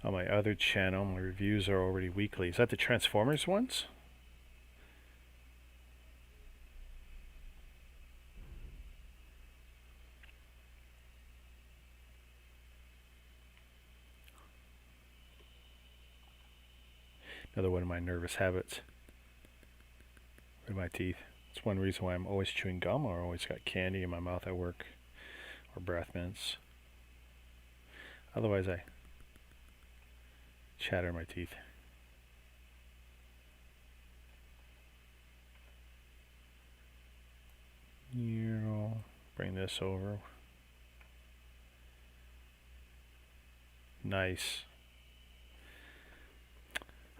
On my other channel, my reviews are already weekly. Is that the Transformers ones? Another one of my nervous habits with my teeth. It's one reason why I'm always chewing gum or always got candy in my mouth at work or breath mints. Otherwise I chatter my teeth. You bring this over. Nice.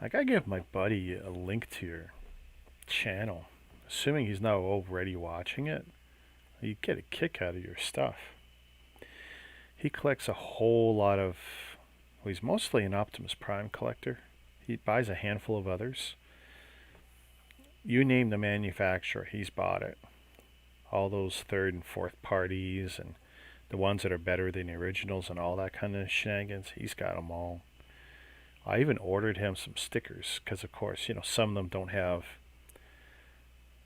I gotta give my buddy a link to your channel. Assuming he's not already watching it, you get a kick out of your stuff. He collects a whole lot of, well, he's mostly an Optimus Prime collector. He buys a handful of others. You name the manufacturer, he's bought it. All those third and fourth parties and the ones that are better than the originals and all that kind of shenanigans, he's got them all. I even ordered him some stickers because, of course, you know, some of them don't have,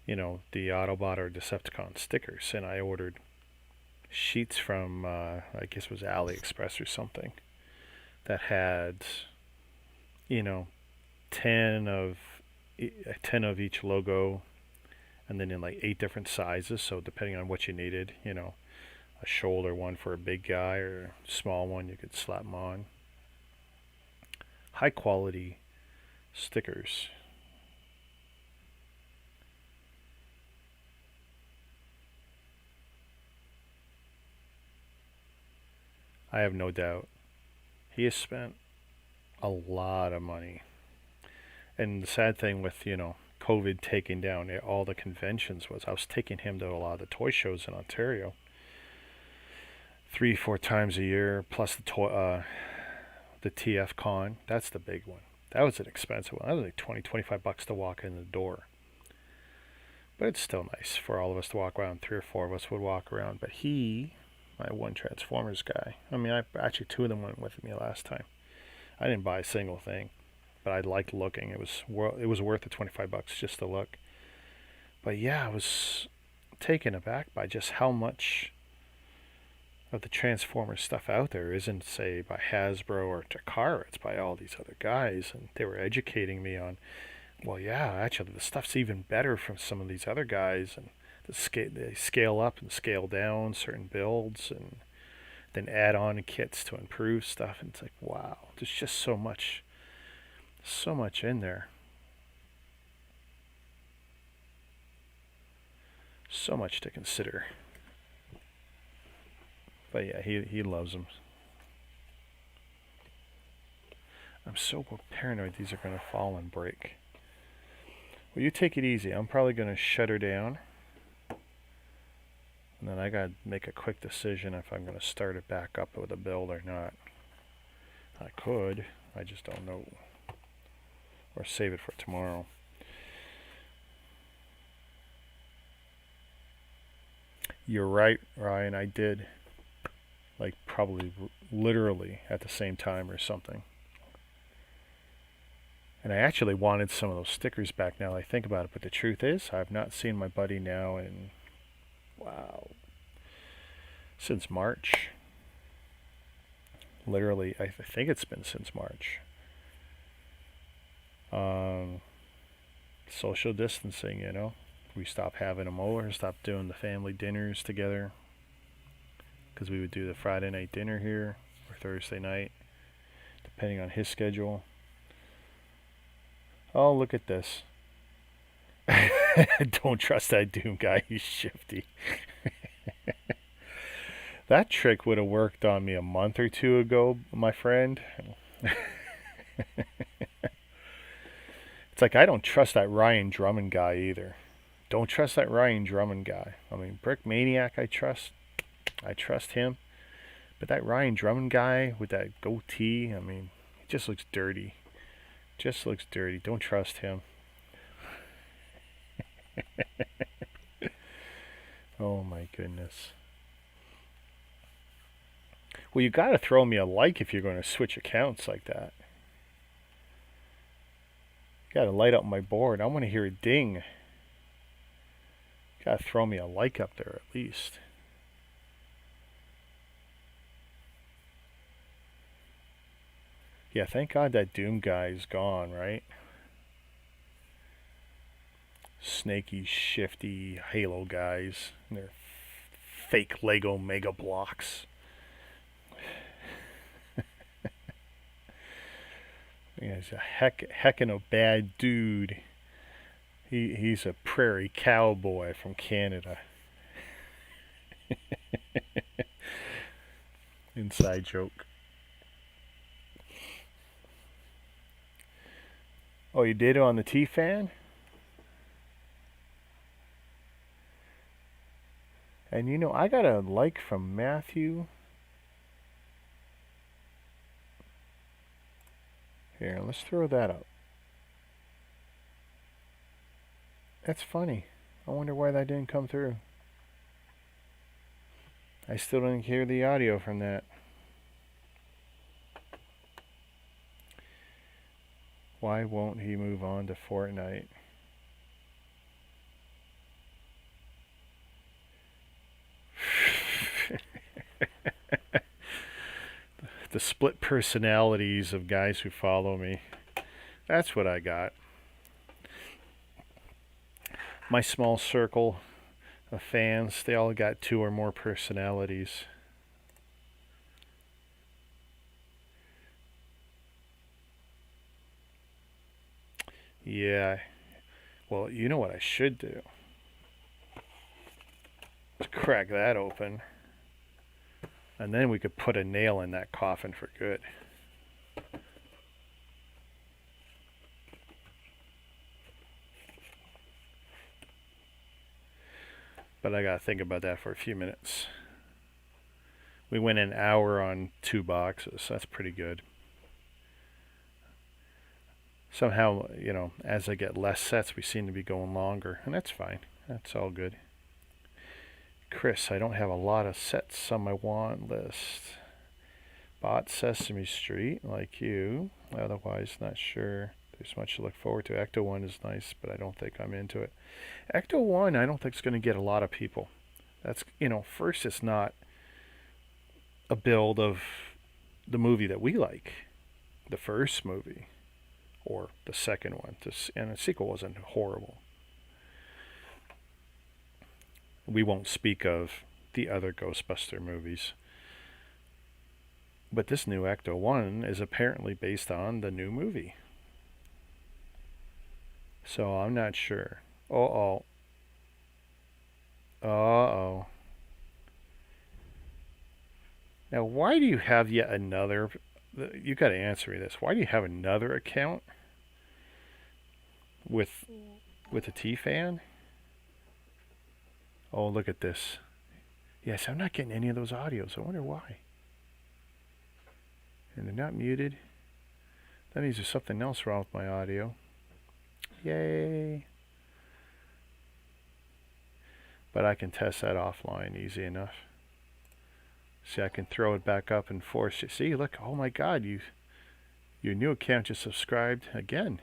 you know, the Autobot or Decepticon stickers. And I ordered sheets from, I guess it was AliExpress or something, that had, you know, 10 of each logo, and then in like 8 different sizes. So depending on what you needed, you know, a shoulder one for a big guy or a small one, you could slap them on. High quality stickers. I have no doubt he has spent a lot of money. And the sad thing with, you know, COVID taking down all the conventions was I was taking him to a lot of the toy shows in Ontario 3-4 times a year, plus the TF Con. That's the big one. That was an expensive one. That was like $20-25 to walk in the door. But it's still nice for all of us to walk around. 3 or 4 of us would walk around. But he, my one Transformers guy, I mean, actually 2 of them went with me last time. I didn't buy a single thing. but I liked looking. It was worth the $25 just to look. But yeah, I was taken aback by just how much of the Transformers stuff out there isn't, say, by Hasbro or Takara. It's by all these other guys, and they were educating me on, well, yeah, actually, the stuff's even better from some of these other guys, and they scale up and scale down certain builds, and then add on kits to improve stuff. And it's like, wow, there's just so much in there. So much to consider. But yeah, he loves them. I'm so paranoid these are going to fall and break. Well, you take it easy. I'm probably going to shut her down. And then I got to make a quick decision if I'm going to start it back up with a build or not. I could. I just don't know. Or save it for tomorrow. You're right, Ryan. I did. Like probably literally at the same time or something. And I actually wanted some of those stickers back now that I think about it. But the truth is, I've not seen my buddy now in, wow, since March. Literally, I think it's been since March. Social distancing, you know. We stopped having them over, stopped doing the family dinners together. Because we would do the Friday night dinner here, or Thursday night, depending on his schedule. Oh, look at this. Don't trust that Doom guy, he's shifty. That trick would have worked on me a month or two ago, my friend. It's like I don't trust that Ryan Drummond guy either. Don't trust that Ryan Drummond guy. I mean, Brick Maniac I trust. I trust him. But that Ryan Drummond guy with that goatee, I mean, he just looks dirty. Just looks dirty. Don't trust him. Oh my goodness. Well, you gotta throw me a like if you're going to switch accounts like that. You gotta light up my board. I want to hear a ding. You gotta throw me a like up there at least. Yeah, thank God that Doom guy is gone, right? Snaky, shifty Halo guys. And their fake Lego Mega Blocks. Yeah, he's a heckin' a bad dude. He's a prairie cowboy from Canada. Inside joke. Oh, you did it on the T-Fan? And you know, I got a like from Matthew. Here, let's throw that up. That's funny. I wonder why that didn't come through. I still didn't hear the audio from that. Why won't he move on to Fortnite? The split personalities of guys who follow me. That's what I got. My small circle of fans, they all got 2 or more personalities. Yeah. Well, you know what I should do? Crack that open. And then we could put a nail in that coffin for good. But I gotta think about that for a few minutes. We went an hour on 2 boxes. That's pretty good. Somehow, you know, as I get less sets, we seem to be going longer. And that's fine. That's all good. Chris, I don't have a lot of sets on my want list. Bought Sesame Street, like you. Otherwise, not sure There's much to look forward to. Ecto 1 is nice, but I don't think I'm into it. Ecto 1, I don't think it's going to get a lot of people. That's, first, it's not a build of the movie that we like, the first movie, or the second one. And the sequel wasn't horrible. We won't speak of the other Ghostbuster movies. But this new Ecto 1 is apparently based on the new movie. So I'm not sure. Uh-oh. Uh-oh. Now, why do you have yet another... You got to answer me this. Why do you have another account with a T-fan? Oh, look at this. Yes, I'm not getting any of those audios. I wonder why. And they're not muted. That means there's something else wrong with my audio. Yay. But I can test that offline easy enough. See, I can throw it back up and force it. See, look, oh my God, your new account just subscribed again.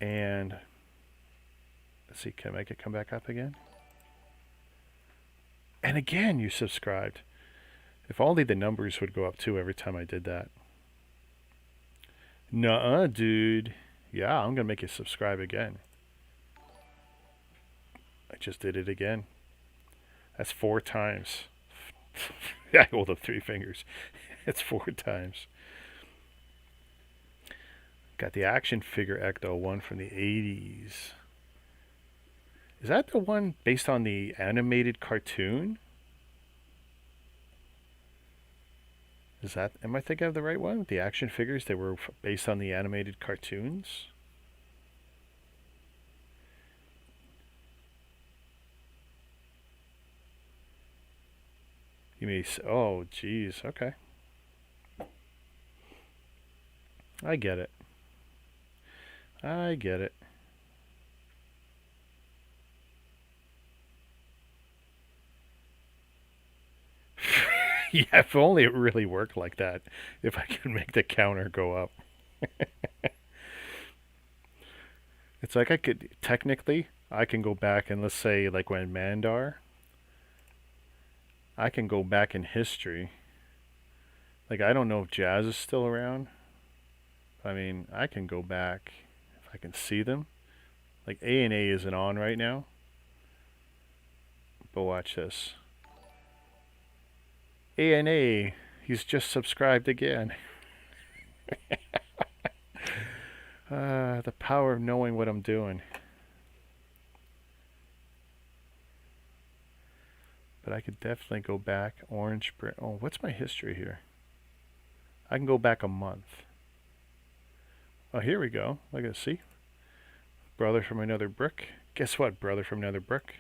And let's see, can I make it come back up again? And again, you subscribed. If only the numbers would go up too every time I did that. Nuh-uh, dude. Yeah, I'm going to make you subscribe again. I just did it again. That's 4 times. I hold up 3 fingers. It's 4 times. Got the action figure Ecto 1 from the 80s. Is that the one based on the animated cartoon? Am I thinking of the right one? The action figures, they were based on the animated cartoons? You may say, oh, geez, okay. I get it. I get it. Yeah, if only it really worked like that. If I could make the counter go up. It's like technically, I can go back and let's say like when Mandar, I can go back in history. Like I don't know if Jazz is still around. I mean, I can go back if I can see them. Like A&A isn't on right now. But watch this. A&A, he's just subscribed again. The power of knowing what I'm doing. But I could definitely go back. Orange, oh, what's my history here? I can go back a month. Oh, here we go. Look at this, see? Brother from another brick. Guess what, brother from another brick?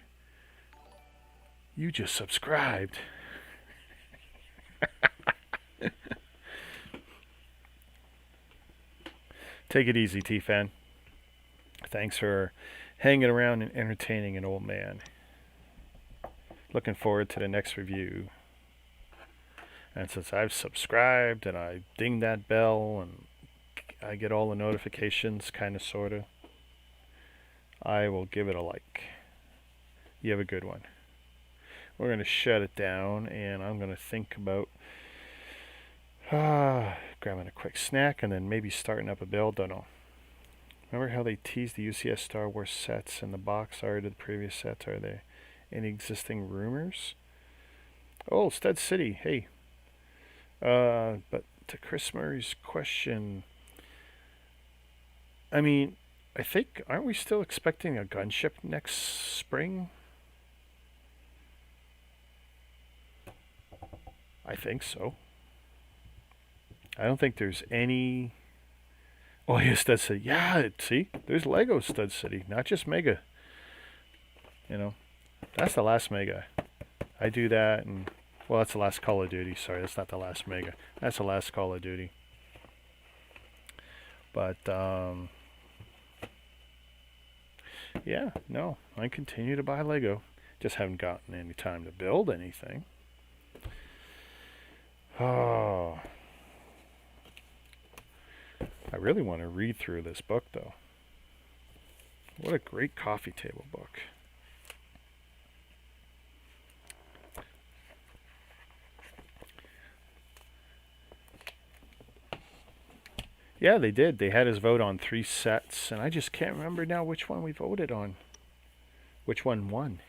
You just subscribed. Take it easy, T-Fan. Thanks for hanging around and entertaining an old man. Looking forward to the next review. And since I've subscribed and I ding that bell and I get all the notifications, kind of, sort of, I will give it a like. You have a good one. We're going to shut it down and I'm going to think about grabbing a quick snack and then maybe starting up a build. Don't know. Remember how they teased the UCS Star Wars sets in the box art of the previous sets? Are there any existing rumors? Oh, Stud City. Hey. But to Chris Murray's question, I mean, I think, aren't we still expecting a gunship next spring? I think so. I don't think there's any... Oh, yeah, Stud City. Yeah, see? There's Lego Stud City, not just Mega. You know, that's the last Mega. I do that, and... Well, that's the last Call of Duty. Sorry, that's not the last Mega. That's the last Call of Duty. But, yeah, no. I continue to buy Lego. Just haven't gotten any time to build anything. Oh... I really want to read through this book, though. What a great coffee table book. Yeah, they did. They had us vote on 3 sets, and I just can't remember now which one we voted on. Which one won?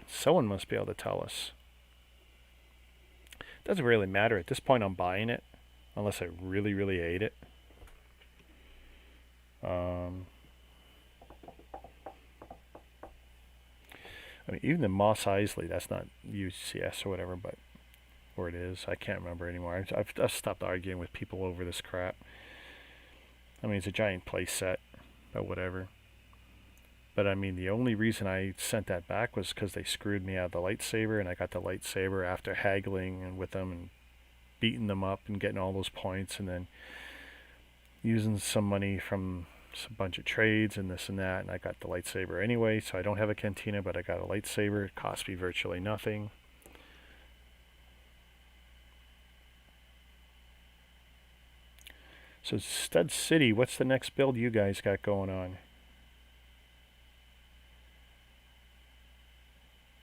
Someone must be able to tell us. Doesn't really matter. At this point, I'm buying it, unless I really, really hate it. I mean, even the Moss Isley, that's not UCS or whatever, but or it is. I can't remember anymore. I've stopped arguing with people over this crap. I mean, it's a giant play set, but whatever. But I mean, the only reason I sent that back was because they screwed me out of the lightsaber, and I got the lightsaber after haggling and with them and beating them up and getting all those points, and then using some money from a bunch of trades and this and that, and I got the lightsaber anyway. So I don't have a cantina, but I got a lightsaber. It cost me virtually nothing. So Stud City, what's the next build you guys got going on?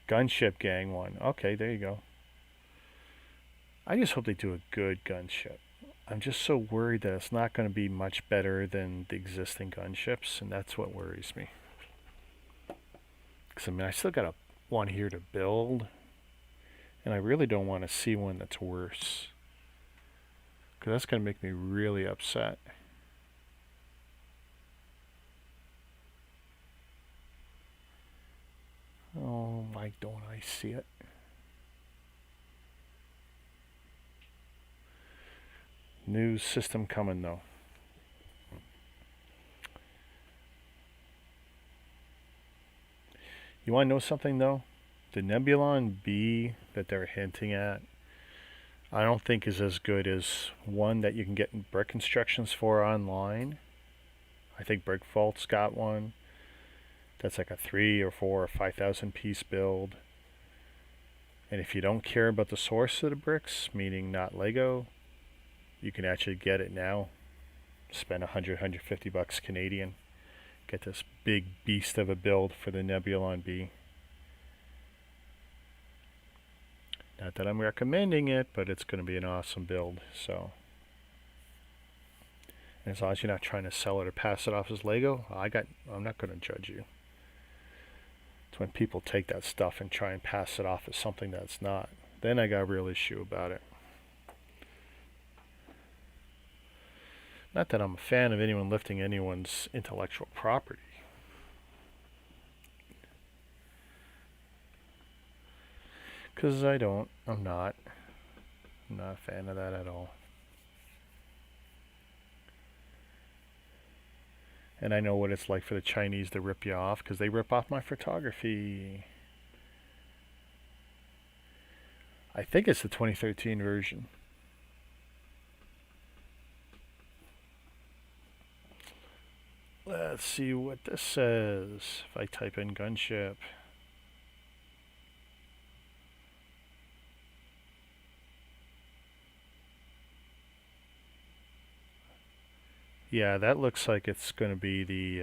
Gunship Gang one. Okay, there you go. I just hope they do a good gunship. I'm just so worried that it's not going to be much better than the existing gunships, and that's what worries me. Because I mean, I still got one here to build, and I really don't want to see one that's worse. Because that's going to make me really upset. Oh, why don't I see it? New system coming though. You want to know something though? The Nebulon B that they're hinting at, I don't think is as good as one that you can get brick instructions for online. I think Brick Vault's got one. That's like a 3 or 4 or 5,000 piece build. And if you don't care about the source of the bricks, meaning not Lego, you can actually get it now. Spend 150 bucks Canadian. Get this big beast of a build for the Nebulon B. Not that I'm recommending it, but it's going to be an awesome build. So, and as long as you're not trying to sell it or pass it off as Lego, I'm not going to judge you. It's when people take that stuff and try and pass it off as something that's not. Then I got a real issue about it. Not that I'm a fan of anyone lifting anyone's intellectual property. Because I'm not a fan of that at all. And I know what it's like for the Chinese to rip you off, because they rip off my photography. I think it's the 2013 version. Let's see what this says if I type in gunship. Yeah, that looks like it's going to be the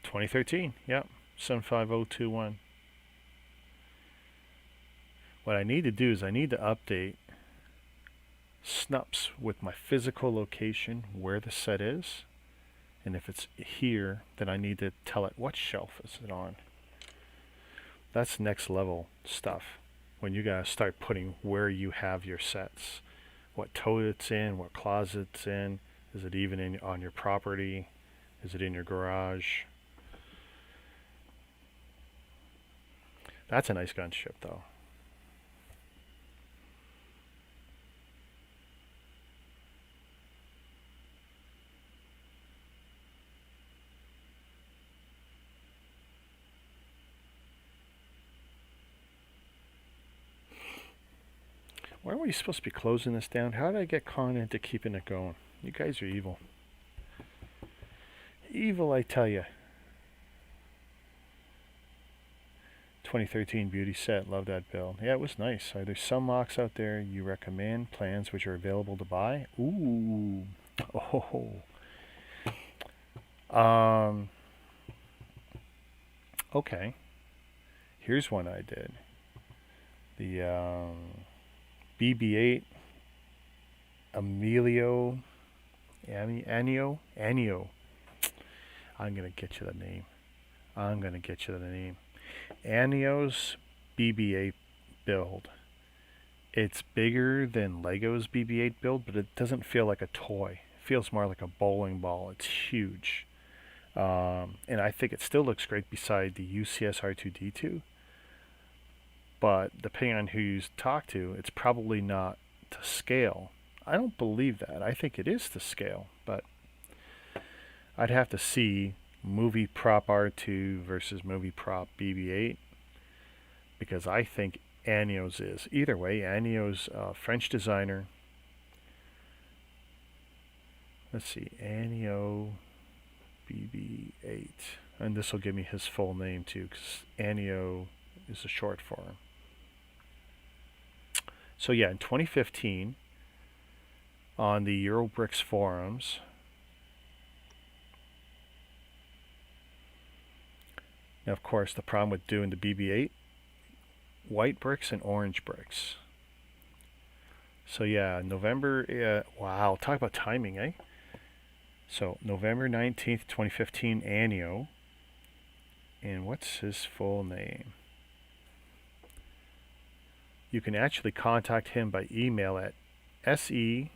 2013. Yep, 75021. What I need to do is I need to update SNUPs with my physical location where the set is, and if it's here, then I need to tell it what shelf is it on. That's next level stuff when you gotta start putting where you have your sets, what tote it's in, what closet it's in, is it even on your property, is it in your garage. That's a nice gunship though. Why were you supposed to be closing this down? How did I get Con into keeping it going? You guys are evil. Evil, I tell you. 2013 beauty set. Love that build. Yeah, it was nice. Are there some mocks out there you recommend? Plans which are available to buy? Ooh. Oh. Okay. Here's one I did. The BB-8 Emilio Anio. I'm gonna get you the name. Anio's BB-8 build. It's bigger than Lego's BB-8 build, but it doesn't feel like a toy. It feels more like a bowling ball. It's huge. And I think it still looks great beside the UCS R2D2. But depending on who you talk to, it's probably not to scale. I don't believe that. I think it is to scale, but I'd have to see movie prop R2 versus movie prop BB-8 because I think Anio's is. Either way, Anio's French designer. Let's see, Anio BB-8. And this will give me his full name too because Anio is a short form. So yeah, in 2015, on the Eurobricks forums, now of course the problem with doing the BB-8, white bricks and orange bricks. So yeah, November, wow, talk about timing, eh? So November 19th, 2015, Anio, and what's his full name? You can actually contact him by email at SE.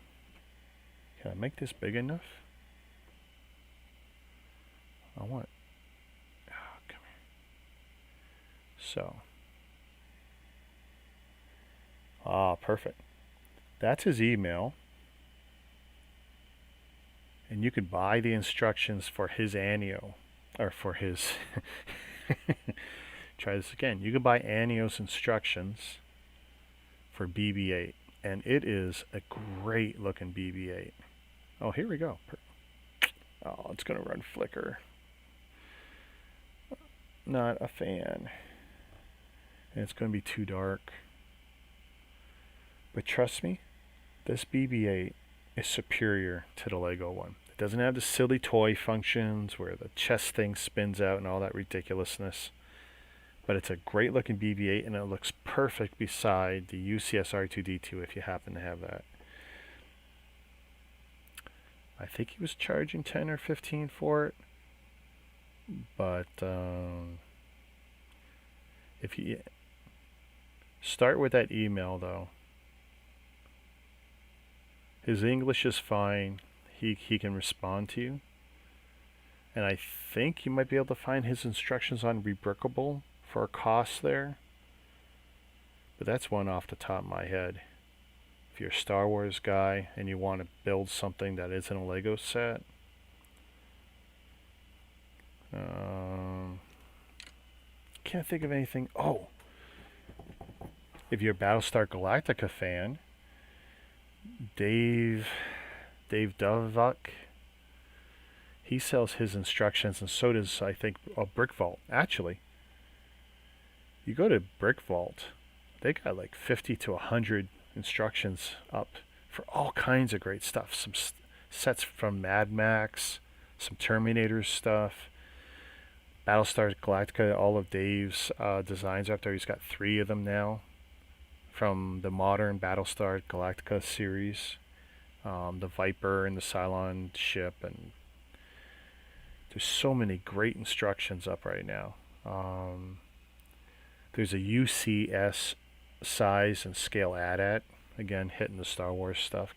Can I make this big enough? I want. Oh, come here. So. Perfect. That's his email. And you could buy the instructions for his Anio. Or for his. Try this again. You could buy Anio's instructions for BB-8, and it is a great looking BB-8. Oh, here we go. Oh, it's gonna run flicker. Not a fan. And it's gonna be too dark. But trust me, this BB-8 is superior to the Lego one. It doesn't have the silly toy functions where the chest thing spins out and all that ridiculousness. But it's a great looking BB-8 and it looks perfect beside the UCS R2D2 if you happen to have that. I think he was charging 10 or 15 for it. But if you start with that email though. His English is fine. He can respond to you. And I think you might be able to find his instructions on Rebrickable for a cost there. But that's one off the top of my head. If you're a Star Wars guy and you want to build something that isn't a Lego set, can't think of anything. Oh, if you're a Battlestar Galactica fan, Dave Dovuk, he sells his instructions, and so does I think Brick Vault. Actually, you go to Brick Vault, they got like 50 to 100 instructions up for all kinds of great stuff. Some sets from Mad Max, some Terminator stuff, Battlestar Galactica. All of Dave's designs up there. He's got 3 of them now from the modern Battlestar Galactica series. The Viper and the Cylon ship, and there's so many great instructions up right now. There's a UCS size and scale AT-AT, again hitting the Star Wars stuff.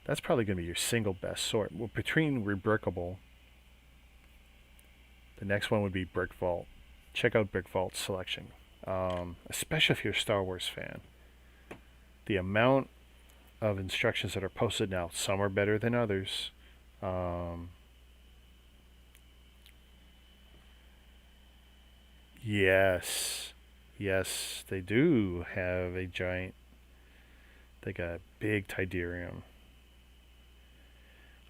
That's probably going to be your single best sort. Well, between Rebrickable, the next one would be Brick Vault. Check out Brick Vault's selection, especially if you're a Star Wars fan. The amount of instructions that are posted now, some are better than others. Yes, they do have a giant. They got a big Tidarium.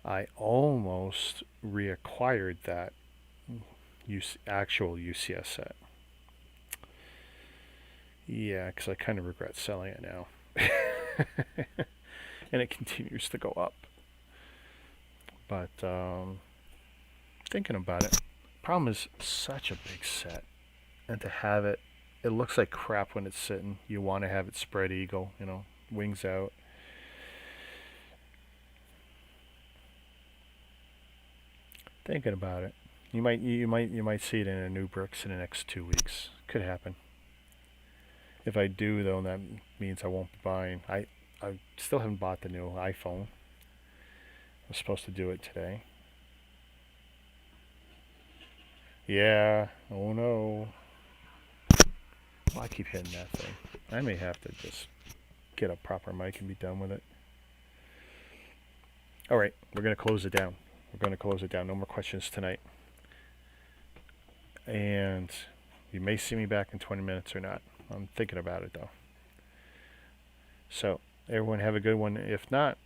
I almost reacquired that actual UCS set. Yeah, because I kind of regret selling it now. And it continues to go up. But thinking about it, problem is such a big set, and to have it, it looks like crap when it's sitting. You want to have it spread eagle, wings out. Thinking about it, you might see it in a new Brooks in the next 2 weeks. Could happen. If I do, though, that means I won't be buying. I still haven't bought the new iPhone. I was supposed to do it today. Yeah. Oh no. Well, I keep hitting that thing. I may have to just get a proper mic and be done with it. All right, we're gonna close it down. No more questions tonight. And you may see me back in 20 minutes or not. I'm thinking about it though. So everyone have a good one. If not,